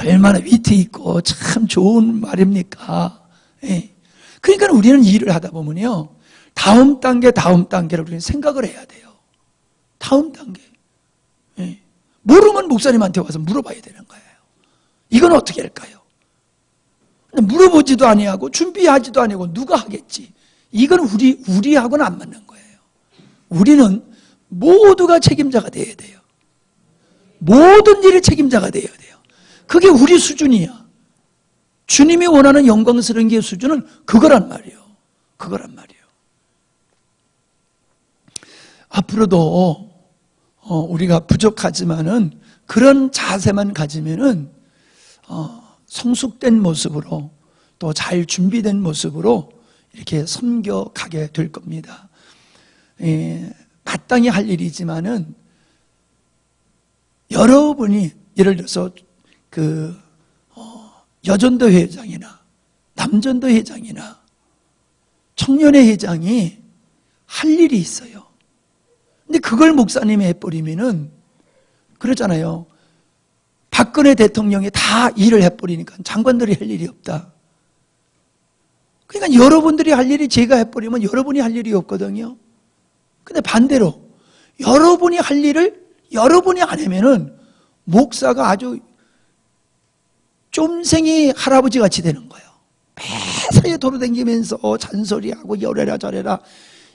얼마나 위트 있고 참 좋은 말입니까? 예. 그러니까 우리는 일을 하다 보면요. 다음 단계를 우리는 생각을 해야 돼요. 다음 단계. 예. 모르면 목사님한테 와서 물어봐야 되는 거예요. 이건 어떻게 할까요? 물어보지도 아니하고 준비하지도 아니고 누가 하겠지. 이건 우리하고는 안 맞는 거예요. 우리는 모두가 책임자가 돼야 돼요. 모든 일의 책임자가 돼야 돼요. 그게 우리 수준이야. 주님이 원하는 영광스러운 게 수준은 그거란 말이에요. 그거란 말이에요. 앞으로도 우리가 부족하지만은 그런 자세만 가지면은 성숙된 모습으로 또 잘 준비된 모습으로 이렇게 섬겨가게 될 겁니다. 마땅히 할 일이지만은 여러분이 예를 들어서 여전도 회장이나 남전도 회장이나 청년회 회장이 할 일이 있어요. 근데 그걸 목사님이 해버리면은 그러잖아요. 박근혜 대통령이 다 일을 해버리니까 장관들이 할 일이 없다. 그러니까 여러분들이 할 일이 제가 해버리면 여러분이 할 일이 없거든요. 근데 반대로 여러분이 할 일을 여러분이 안 하면은 목사가 아주 쫌생이 할아버지 같이 되는 거예요. 매사에 돌아다니면서 잔소리하고 열애라 저래라.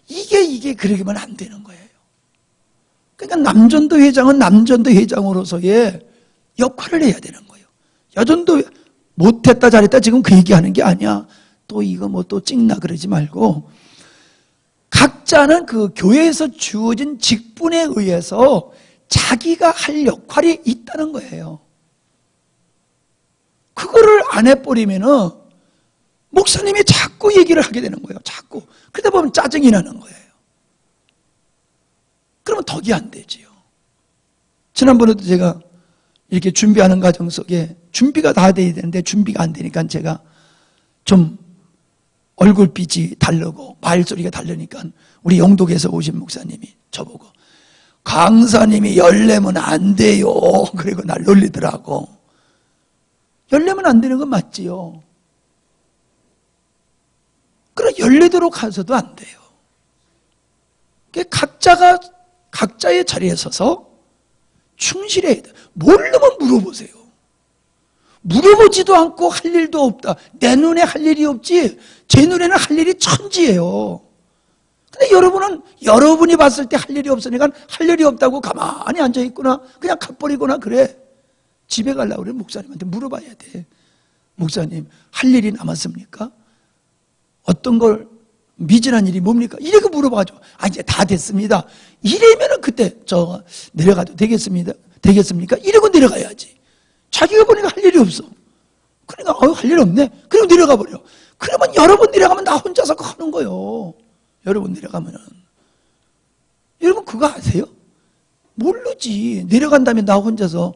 이게 그러기만 안 되는 거예요. 그러니까 남전도 회장은 남전도 회장으로서의 역할을 해야 되는 거예요. 여전도 못했다 잘했다 지금 그 얘기하는 게 아니야. 또 이거 뭐 또 찍나 그러지 말고 각자는 그 교회에서 주어진 직분에 의해서 자기가 할 역할이 있다는 거예요. 그거를 안 해버리면은 목사님이 자꾸 얘기를 하게 되는 거예요. 자꾸. 그러다 보면 짜증이 나는 거예요. 그러면 덕이 안 되지요. 지난번에도 제가 이렇게 준비하는 과정 속에 준비가 다 돼야 되는데 준비가 안 되니까 제가 좀 얼굴빛이 다르고 말소리가 다르니까 우리 영독에서 오신 목사님이 저보고 강사님이 열내면 안 돼요. 그리고 날 놀리더라고. 열내면 안 되는 건 맞지요. 그럼 열내도록 가서도 안 돼요. 각자가 각자의 자리에 서서 충실해야 돼. 모르면 물어보세요. 물어보지도 않고 할 일도 없다. 내 눈에 할 일이 없지 제 눈에는 할 일이 천지예요. 근데 여러분은 여러분이 봤을 때 할 일이 없으니까 할 일이 없다고 가만히 앉아있구나 그냥 가버리거나 그래. 집에 가려고 그래. 목사님한테 물어봐야 돼. 목사님 할 일이 남았습니까? 어떤 걸 미진한 일이 뭡니까? 이렇게 물어봐가지고 이제 다 됐습니다. 이래면은 그때 저 내려가도 되겠습니까? 이러고 내려가야지. 자기가 보니까 할 일이 없어. 그러니까 할 일 없네. 그리고 내려가 버려. 그러면 여러분 내려가면 나 혼자서 하는 거예요. 여러분 내려가면은. 여러분 그거 아세요? 모르지. 내려간다면 나 혼자서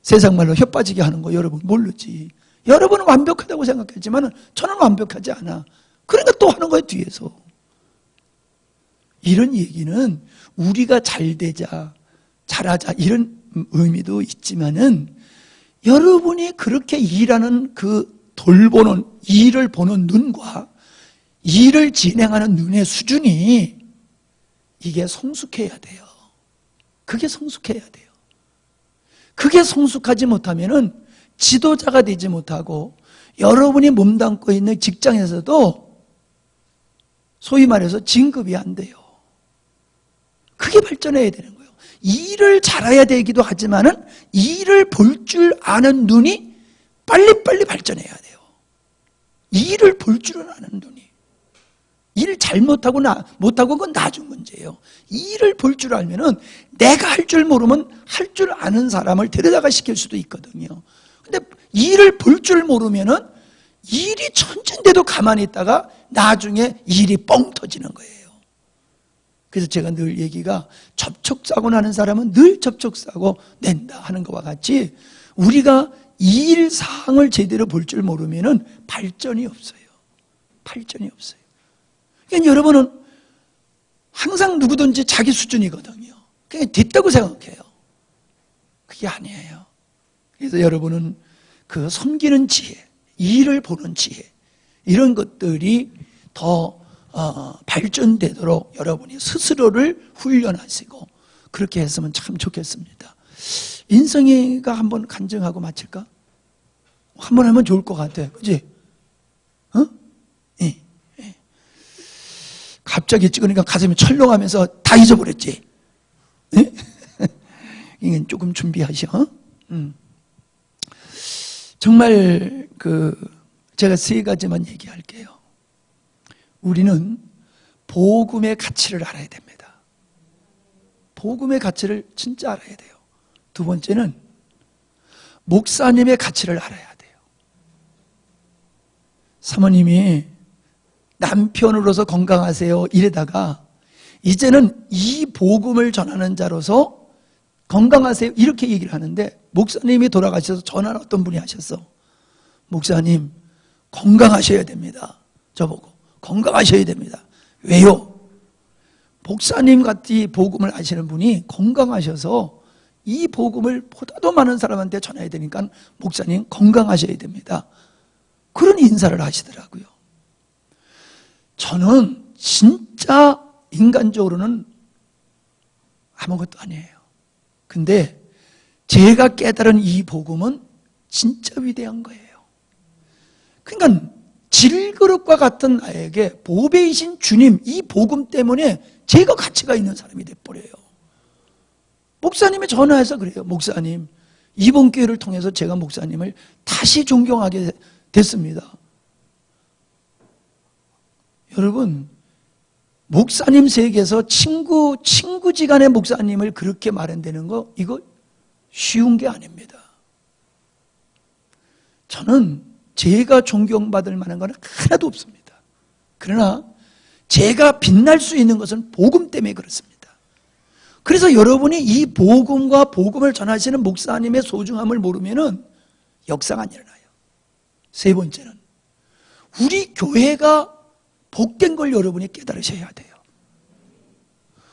세상 말로 혀 빠지게 하는 거 여러분 모르지. 여러분은 완벽하다고 생각했지만 저는 완벽하지 않아. 그러니까 또 하는 거예요 뒤에서. 이런 얘기는 우리가 잘 되자 잘하자 이런 의미도 있지만은 여러분이 그렇게 일하는 그 돌보는 일을 보는 눈과 일을 진행하는 눈의 수준이 이게 성숙해야 돼요. 그게 성숙해야 돼요. 그게 성숙하지 못하면은 지도자가 되지 못하고 여러분이 몸담고 있는 직장에서도 소위 말해서 진급이 안 돼요. 그게 발전해야 되는 거예요. 일을 잘해야 되기도 하지만은 일을 볼 줄 아는 눈이 빨리빨리 발전해야 돼요. 일을 볼 줄은 아는 눈이. 일 잘못하고 못하고 그건 나중 문제예요. 일을 볼 줄 알면은 내가 할 줄 모르면 할 줄 아는 사람을 데려다가 시킬 수도 있거든요. 근데 일을 볼 줄 모르면은 일이 천진데도 가만히 있다가 나중에 일이 뻥 터지는 거예요. 그래서 제가 늘 얘기가 접촉사고 나는 사람은 늘 접촉사고 낸다 하는 것과 같이 우리가 일 사항을 제대로 볼 줄 모르면은 발전이 없어요. 발전이 없어요. 그러니까 여러분은 항상 누구든지 자기 수준이거든요. 그게 됐다고 생각해요. 그게 아니에요. 그래서 여러분은 그 섬기는 지혜, 일을 보는 지혜 이런 것들이 더 발전되도록 여러분이 스스로를 훈련하시고 그렇게 했으면 참 좋겠습니다. 인성이가 한번 간증하고 마칠까? 한번 하면 좋을 것 같아. 그치? 예. 갑자기 찍으니까 가슴이 철렁하면서 다 잊어버렸지? 예? 이건 조금 준비하셔. 정말 제가 세 가지만 얘기할게요. 우리는 복음의 가치를 알아야 됩니다. 복음의 가치를 진짜 알아야 돼요. 두 번째는 목사님의 가치를 알아야 돼요. 사모님이 남편으로서 건강하세요 이러다가 이제는 이 복음을 전하는 자로서 건강하세요 이렇게 얘기를 하는데, 목사님이 돌아가셔서 전화를 어떤 분이 하셨어. 목사님 건강하셔야 됩니다. 저보고 건강하셔야 됩니다. 왜요? 목사님 같이 복음을 아시는 분이 건강하셔서 이 복음을 보다도 많은 사람한테 전해야 되니까 목사님 건강하셔야 됩니다. 그런 인사를 하시더라고요. 저는 진짜 인간적으로는 아무것도 아니에요. 근데 제가 깨달은 이 복음은 진짜 위대한 거예요. 그러니까 질그릇과 같은 나에게 보배이신 주님, 이 복음 때문에 제가 가치가 있는 사람이 돼버려요. 목사님이 전화해서 그래요. 목사님, 이번 기회를 통해서 제가 목사님을 다시 존경하게 됐습니다. 여러분, 목사님 세계에서 친구지간의 목사님을 그렇게 말한다는 거, 이거 쉬운 게 아닙니다. 저는 제가 존경받을 만한 건 하나도 없습니다. 그러나 제가 빛날 수 있는 것은 복음 때문에 그렇습니다. 그래서 여러분이 이 복음과 복음을 전하시는 목사님의 소중함을 모르면은 역사가 안 일어나요. 세 번째는 우리 교회가 복된 걸 여러분이 깨달으셔야 돼요.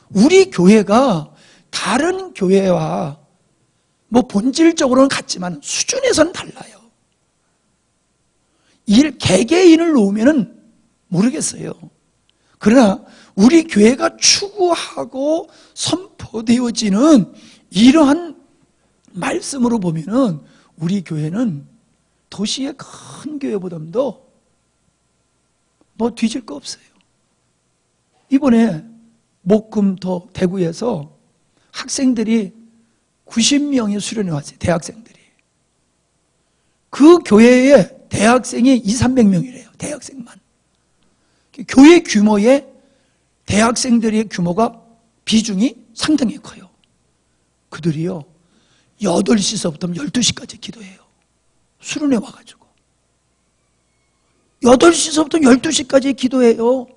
우리 교회가 다른 교회와 뭐 본질적으로는 같지만 수준에서는 달라요. 개개인을 놓으면은 모르겠어요. 그러나 우리 교회가 추구하고 선포되어지는 이러한 말씀으로 보면은 우리 교회는 도시의 큰 교회보다도 뭐 뒤질 거 없어요. 이번에 목금토 대구에서 학생들이 90명이 수련회 왔어요. 대학생들이. 그 교회에 대학생이 200~300명이래요. 대학생만. 교회 규모의 대학생들의 규모가 비중이 상당히 커요. 그들이요 8시서부터 12시까지 기도해요. 수련회 와가지고 8시서부터 12시까지 기도해요.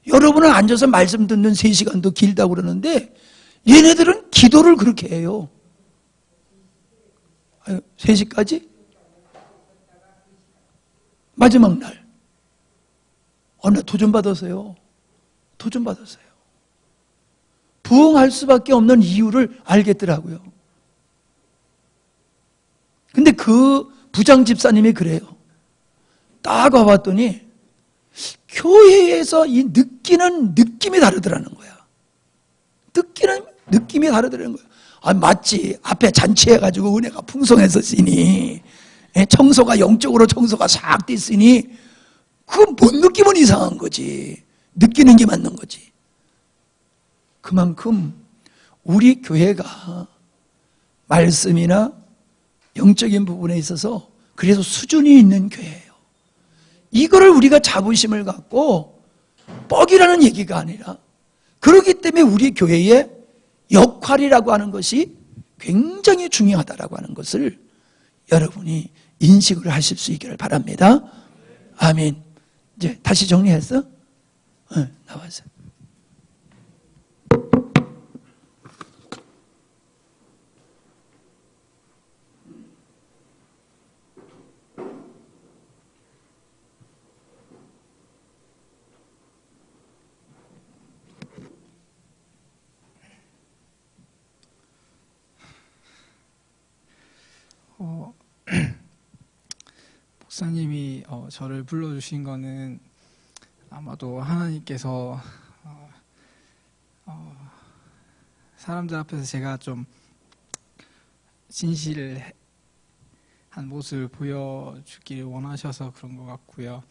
여러분은 앉아서 말씀 듣는 3시간도 길다고 그러는데 얘네들은 기도를 그렇게 해요. 3시까지? 마지막 날 나 도전받았어요. 도전받았어요. 부흥할 수밖에 없는 이유를 알겠더라고요. 근데 그 부장 집사님이 그래요. 딱 와봤더니 교회에서 이 느끼는 느낌이 다르더라는 거야. 느끼는 느낌이 다르더라는 거야. 아, 맞지. 앞에 잔치해가지고 은혜가 풍성했었으니, 청소가 영적으로 청소가 싹 됐으니 그 뭔 느낌은 이상한 거지. 느끼는 게 맞는 거지. 그만큼 우리 교회가 말씀이나 영적인 부분에 있어서 그래서 수준이 있는 교회예요. 이거를 우리가 자부심을 갖고 뻑이라는 얘기가 아니라, 그렇기 때문에 우리 교회의 역할이라고 하는 것이 굉장히 중요하다라고 하는 것을 여러분이 인식을 하실 수 있기를 바랍니다. 아멘. 이제 다시 정리했어? 나와서. 목사님이 저를 불러주신 거는 아마도 하나님께서 사람들 앞에서 제가 좀 진실한 모습을 보여주기를 원하셔서 그런 것 같고요.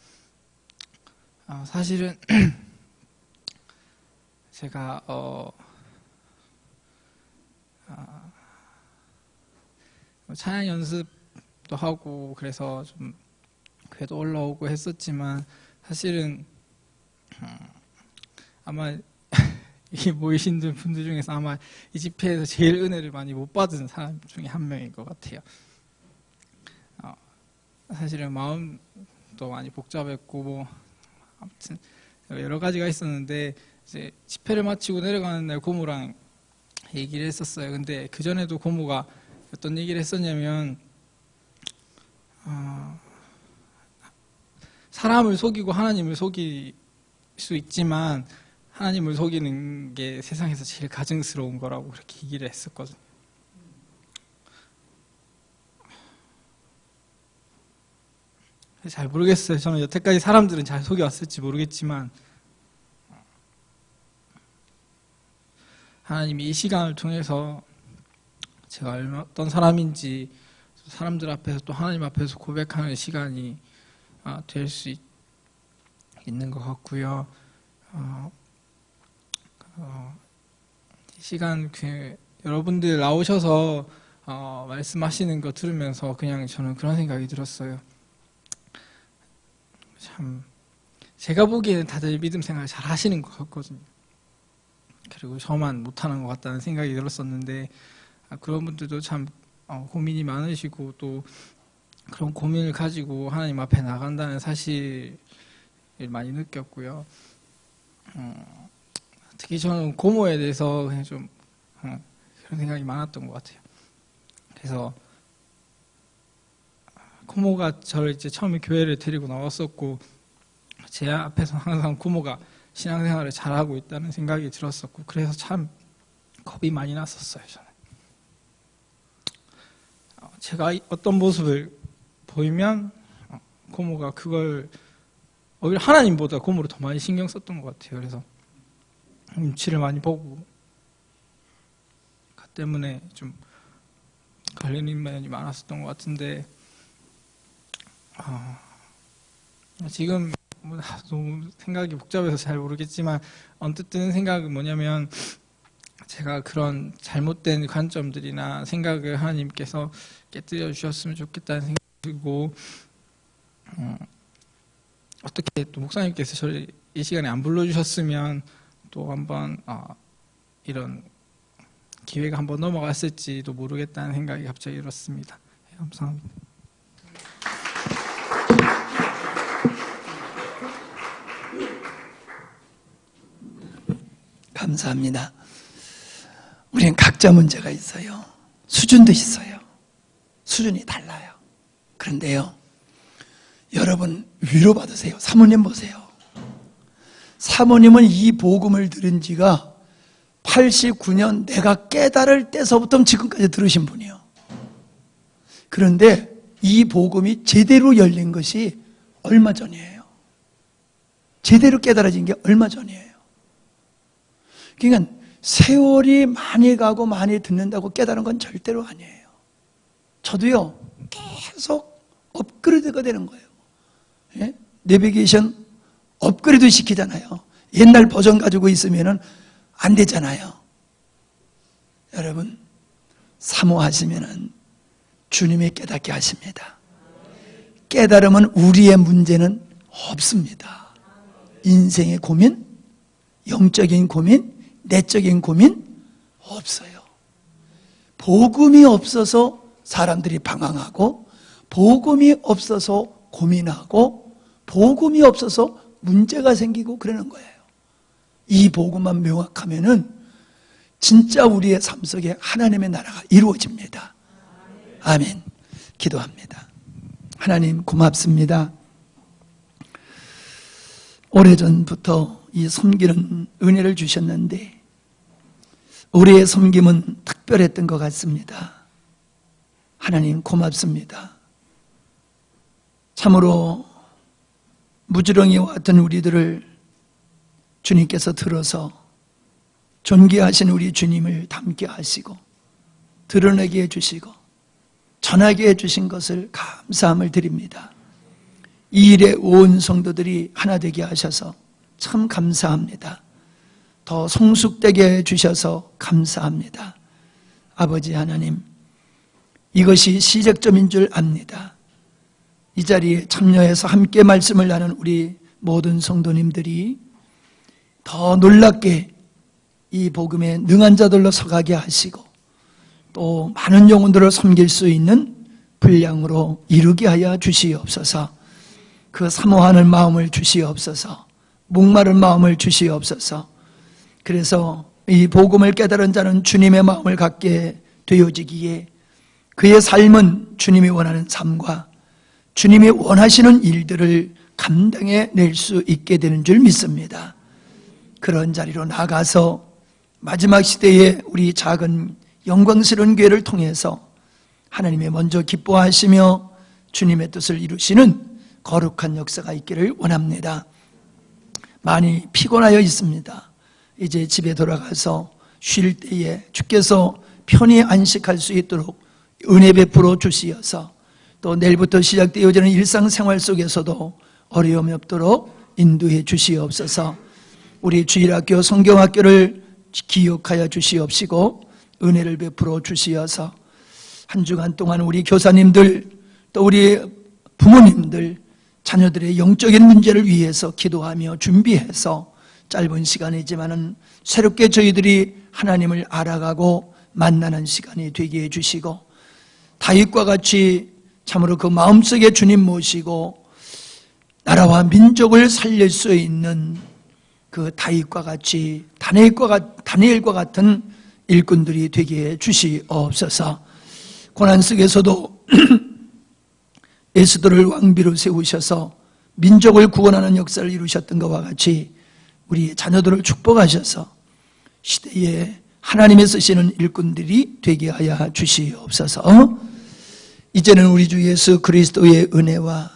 사실은 제가 찬양 연습 하고 그래서 좀 그래도 올라오고 했었지만 사실은 아마 이 모이신 분들 중에서 아마 이 집회에서 제일 은혜를 많이 못 받은 사람 중에 한 명인 것 같아요. 사실은 마음도 많이 복잡했고 뭐 아무튼 여러 가지가 있었는데 이제 집회를 마치고 내려가는 날 고모랑 얘기를 했었어요. 근데 그 전에도 고모가 어떤 얘기를 했었냐면 사람을 속이고 하나님을 속일 수 있지만 하나님을 속이는 게 세상에서 제일 가증스러운 거라고 그렇게 얘기를 했었거든요. 잘 모르겠어요. 저는 여태까지 사람들은 잘 속여왔을지 모르겠지만 하나님이 이 시간을 통해서 제가 어떤 사람인지 사람들 앞에서 또 하나님 앞에서 고백하는 시간이 될 수 있는 것 같고요. 이 시간 여러분들 나오셔서 말씀하시는 거 들으면서 그냥 저는 그런 생각이 들었어요. 참 제가 보기에는 다들 믿음 생활 잘 하시는 것 같거든요. 그리고 저만 못하는 것 같다는 생각이 들었었는데 그런 분들도 참 고민이 많으시고 또 그런 고민을 가지고 하나님 앞에 나간다는 사실을 많이 느꼈고요. 특히 저는 고모에 대해서 그냥 좀 그런 생각이 많았던 것 같아요. 그래서 고모가 저를 이제 처음에 교회를 데리고 나왔었고 제 앞에서 항상 고모가 신앙생활을 잘하고 있다는 생각이 들었었고 그래서 참 겁이 많이 났었어요. 저는 제가 어떤 모습을 보이면 고모가 그걸 오히려 하나님보다 고모를 더 많이 신경 썼던 것 같아요. 그래서 눈치를 많이 보고 그 때문에 좀 걸리는 면이 많았었던 것 같은데 지금 너무 생각이 복잡해서 잘 모르겠지만 언뜻 드는 생각은 뭐냐면 제가 그런 잘못된 관점들이나 생각을 하나님께서 깨뜨려 주셨으면 좋겠다는 생각이 들고 어떻게 또 목사님께서 저를 이 시간에 안 불러주셨으면 또 한번 이런 기회가 한번 넘어갔을지도 모르겠다는 생각이 갑자기 들었습니다. 네, 감사합니다. 감사합니다. 우리는 각자 문제가 있어요. 수준도 있어요. 수준이 달라요. 그런데요, 여러분 위로받으세요. 사모님 보세요. 사모님은 이 복음을 들은 지가 89년 내가 깨달을 때서부터 지금까지 들으신 분이에요. 그런데 이 복음이 제대로 열린 것이 얼마 전이에요. 제대로 깨달아진 게 얼마 전이에요. 그러니까 세월이 많이 가고 많이 듣는다고 깨달은 건 절대로 아니에요. 저도요 계속 업그레이드가 되는 거예요. 예? 내비게이션 업그레이드 시키잖아요. 옛날 버전 가지고 있으면은 안 되잖아요. 여러분 사모하시면은 주님이 깨닫게 하십니다. 깨달으면 우리의 문제는 없습니다. 인생의 고민, 영적인 고민, 내적인 고민 없어요. 복음이 없어서 사람들이 방황하고 복음이 없어서 고민하고 복음이 없어서 문제가 생기고 그러는 거예요. 이 복음만 명확하면은 진짜 우리의 삶 속에 하나님의 나라가 이루어집니다. 아멘. 기도합니다. 하나님 고맙습니다. 오래전부터 이 섬기는 은혜를 주셨는데 우리의 섬김은 특별했던 것 같습니다. 하나님 고맙습니다. 참으로 무지렁이와 같은 우리들을 주님께서 들어서 존귀하신 우리 주님을 닮게 하시고 드러내게 해주시고 전하게 해주신 것을 감사함을 드립니다. 이 일에 온 성도들이 하나 되게 하셔서 참 감사합니다. 더 성숙되게 해주셔서 감사합니다. 아버지 하나님, 이것이 시작점인 줄 압니다. 이 자리에 참여해서 함께 말씀을 나눈 우리 모든 성도님들이 더 놀랍게 이 복음에 능한 자들로 서가게 하시고 또 많은 영혼들을 섬길 수 있는 분량으로 이루게 하여 주시옵소서. 그 사모하는 마음을 주시옵소서. 목마른 마음을 주시옵소서. 그래서 이 복음을 깨달은 자는 주님의 마음을 갖게 되어지기에 그의 삶은 주님이 원하는 삶과 주님이 원하시는 일들을 감당해 낼 수 있게 되는 줄 믿습니다. 그런 자리로 나가서 마지막 시대에 우리 작은 영광스러운 교회를 통해서 하나님의 먼저 기뻐하시며 주님의 뜻을 이루시는 거룩한 역사가 있기를 원합니다. 많이 피곤하여 있습니다. 이제 집에 돌아가서 쉴 때에 주께서 편히 안식할 수 있도록 은혜 베풀어 주시어서 또 내일부터 시작되어지는 일상생활 속에서도 어려움이 없도록 인도해 주시옵소서. 우리 주일학교 성경학교를 기억하여 주시옵시고 은혜를 베풀어 주시어서 한 주간 동안 우리 교사님들 또 우리 부모님들 자녀들의 영적인 문제를 위해서 기도하며 준비해서 짧은 시간이지만은 새롭게 저희들이 하나님을 알아가고 만나는 시간이 되게 해주시고 다윗과 같이 참으로 그 마음속에 주님 모시고 나라와 민족을 살릴 수 있는 그 다윗과 같이 다니엘과 같은 일꾼들이 되게 해 주시옵소서. 고난 속에서도 에스더를 왕비로 세우셔서 민족을 구원하는 역사를 이루셨던 것과 같이 우리의 자녀들을 축복하셔서 시대에 하나님의 쓰시는 일꾼들이 되게 하여 주시옵소서. 이제는 우리 주 예수 그리스도의 은혜와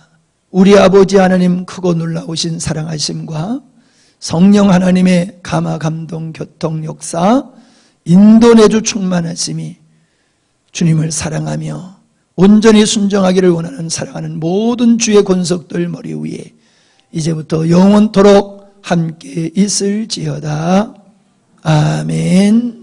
우리 아버지 하나님 크고 놀라우신 사랑하심과 성령 하나님의 감화 감동 교통 역사 인도내주 충만하심이 주님을 사랑하며 온전히 순종하기를 원하는 사랑하는 모든 주의 권속들 머리 위에 이제부터 영원토록 함께 있을지어다. 아멘.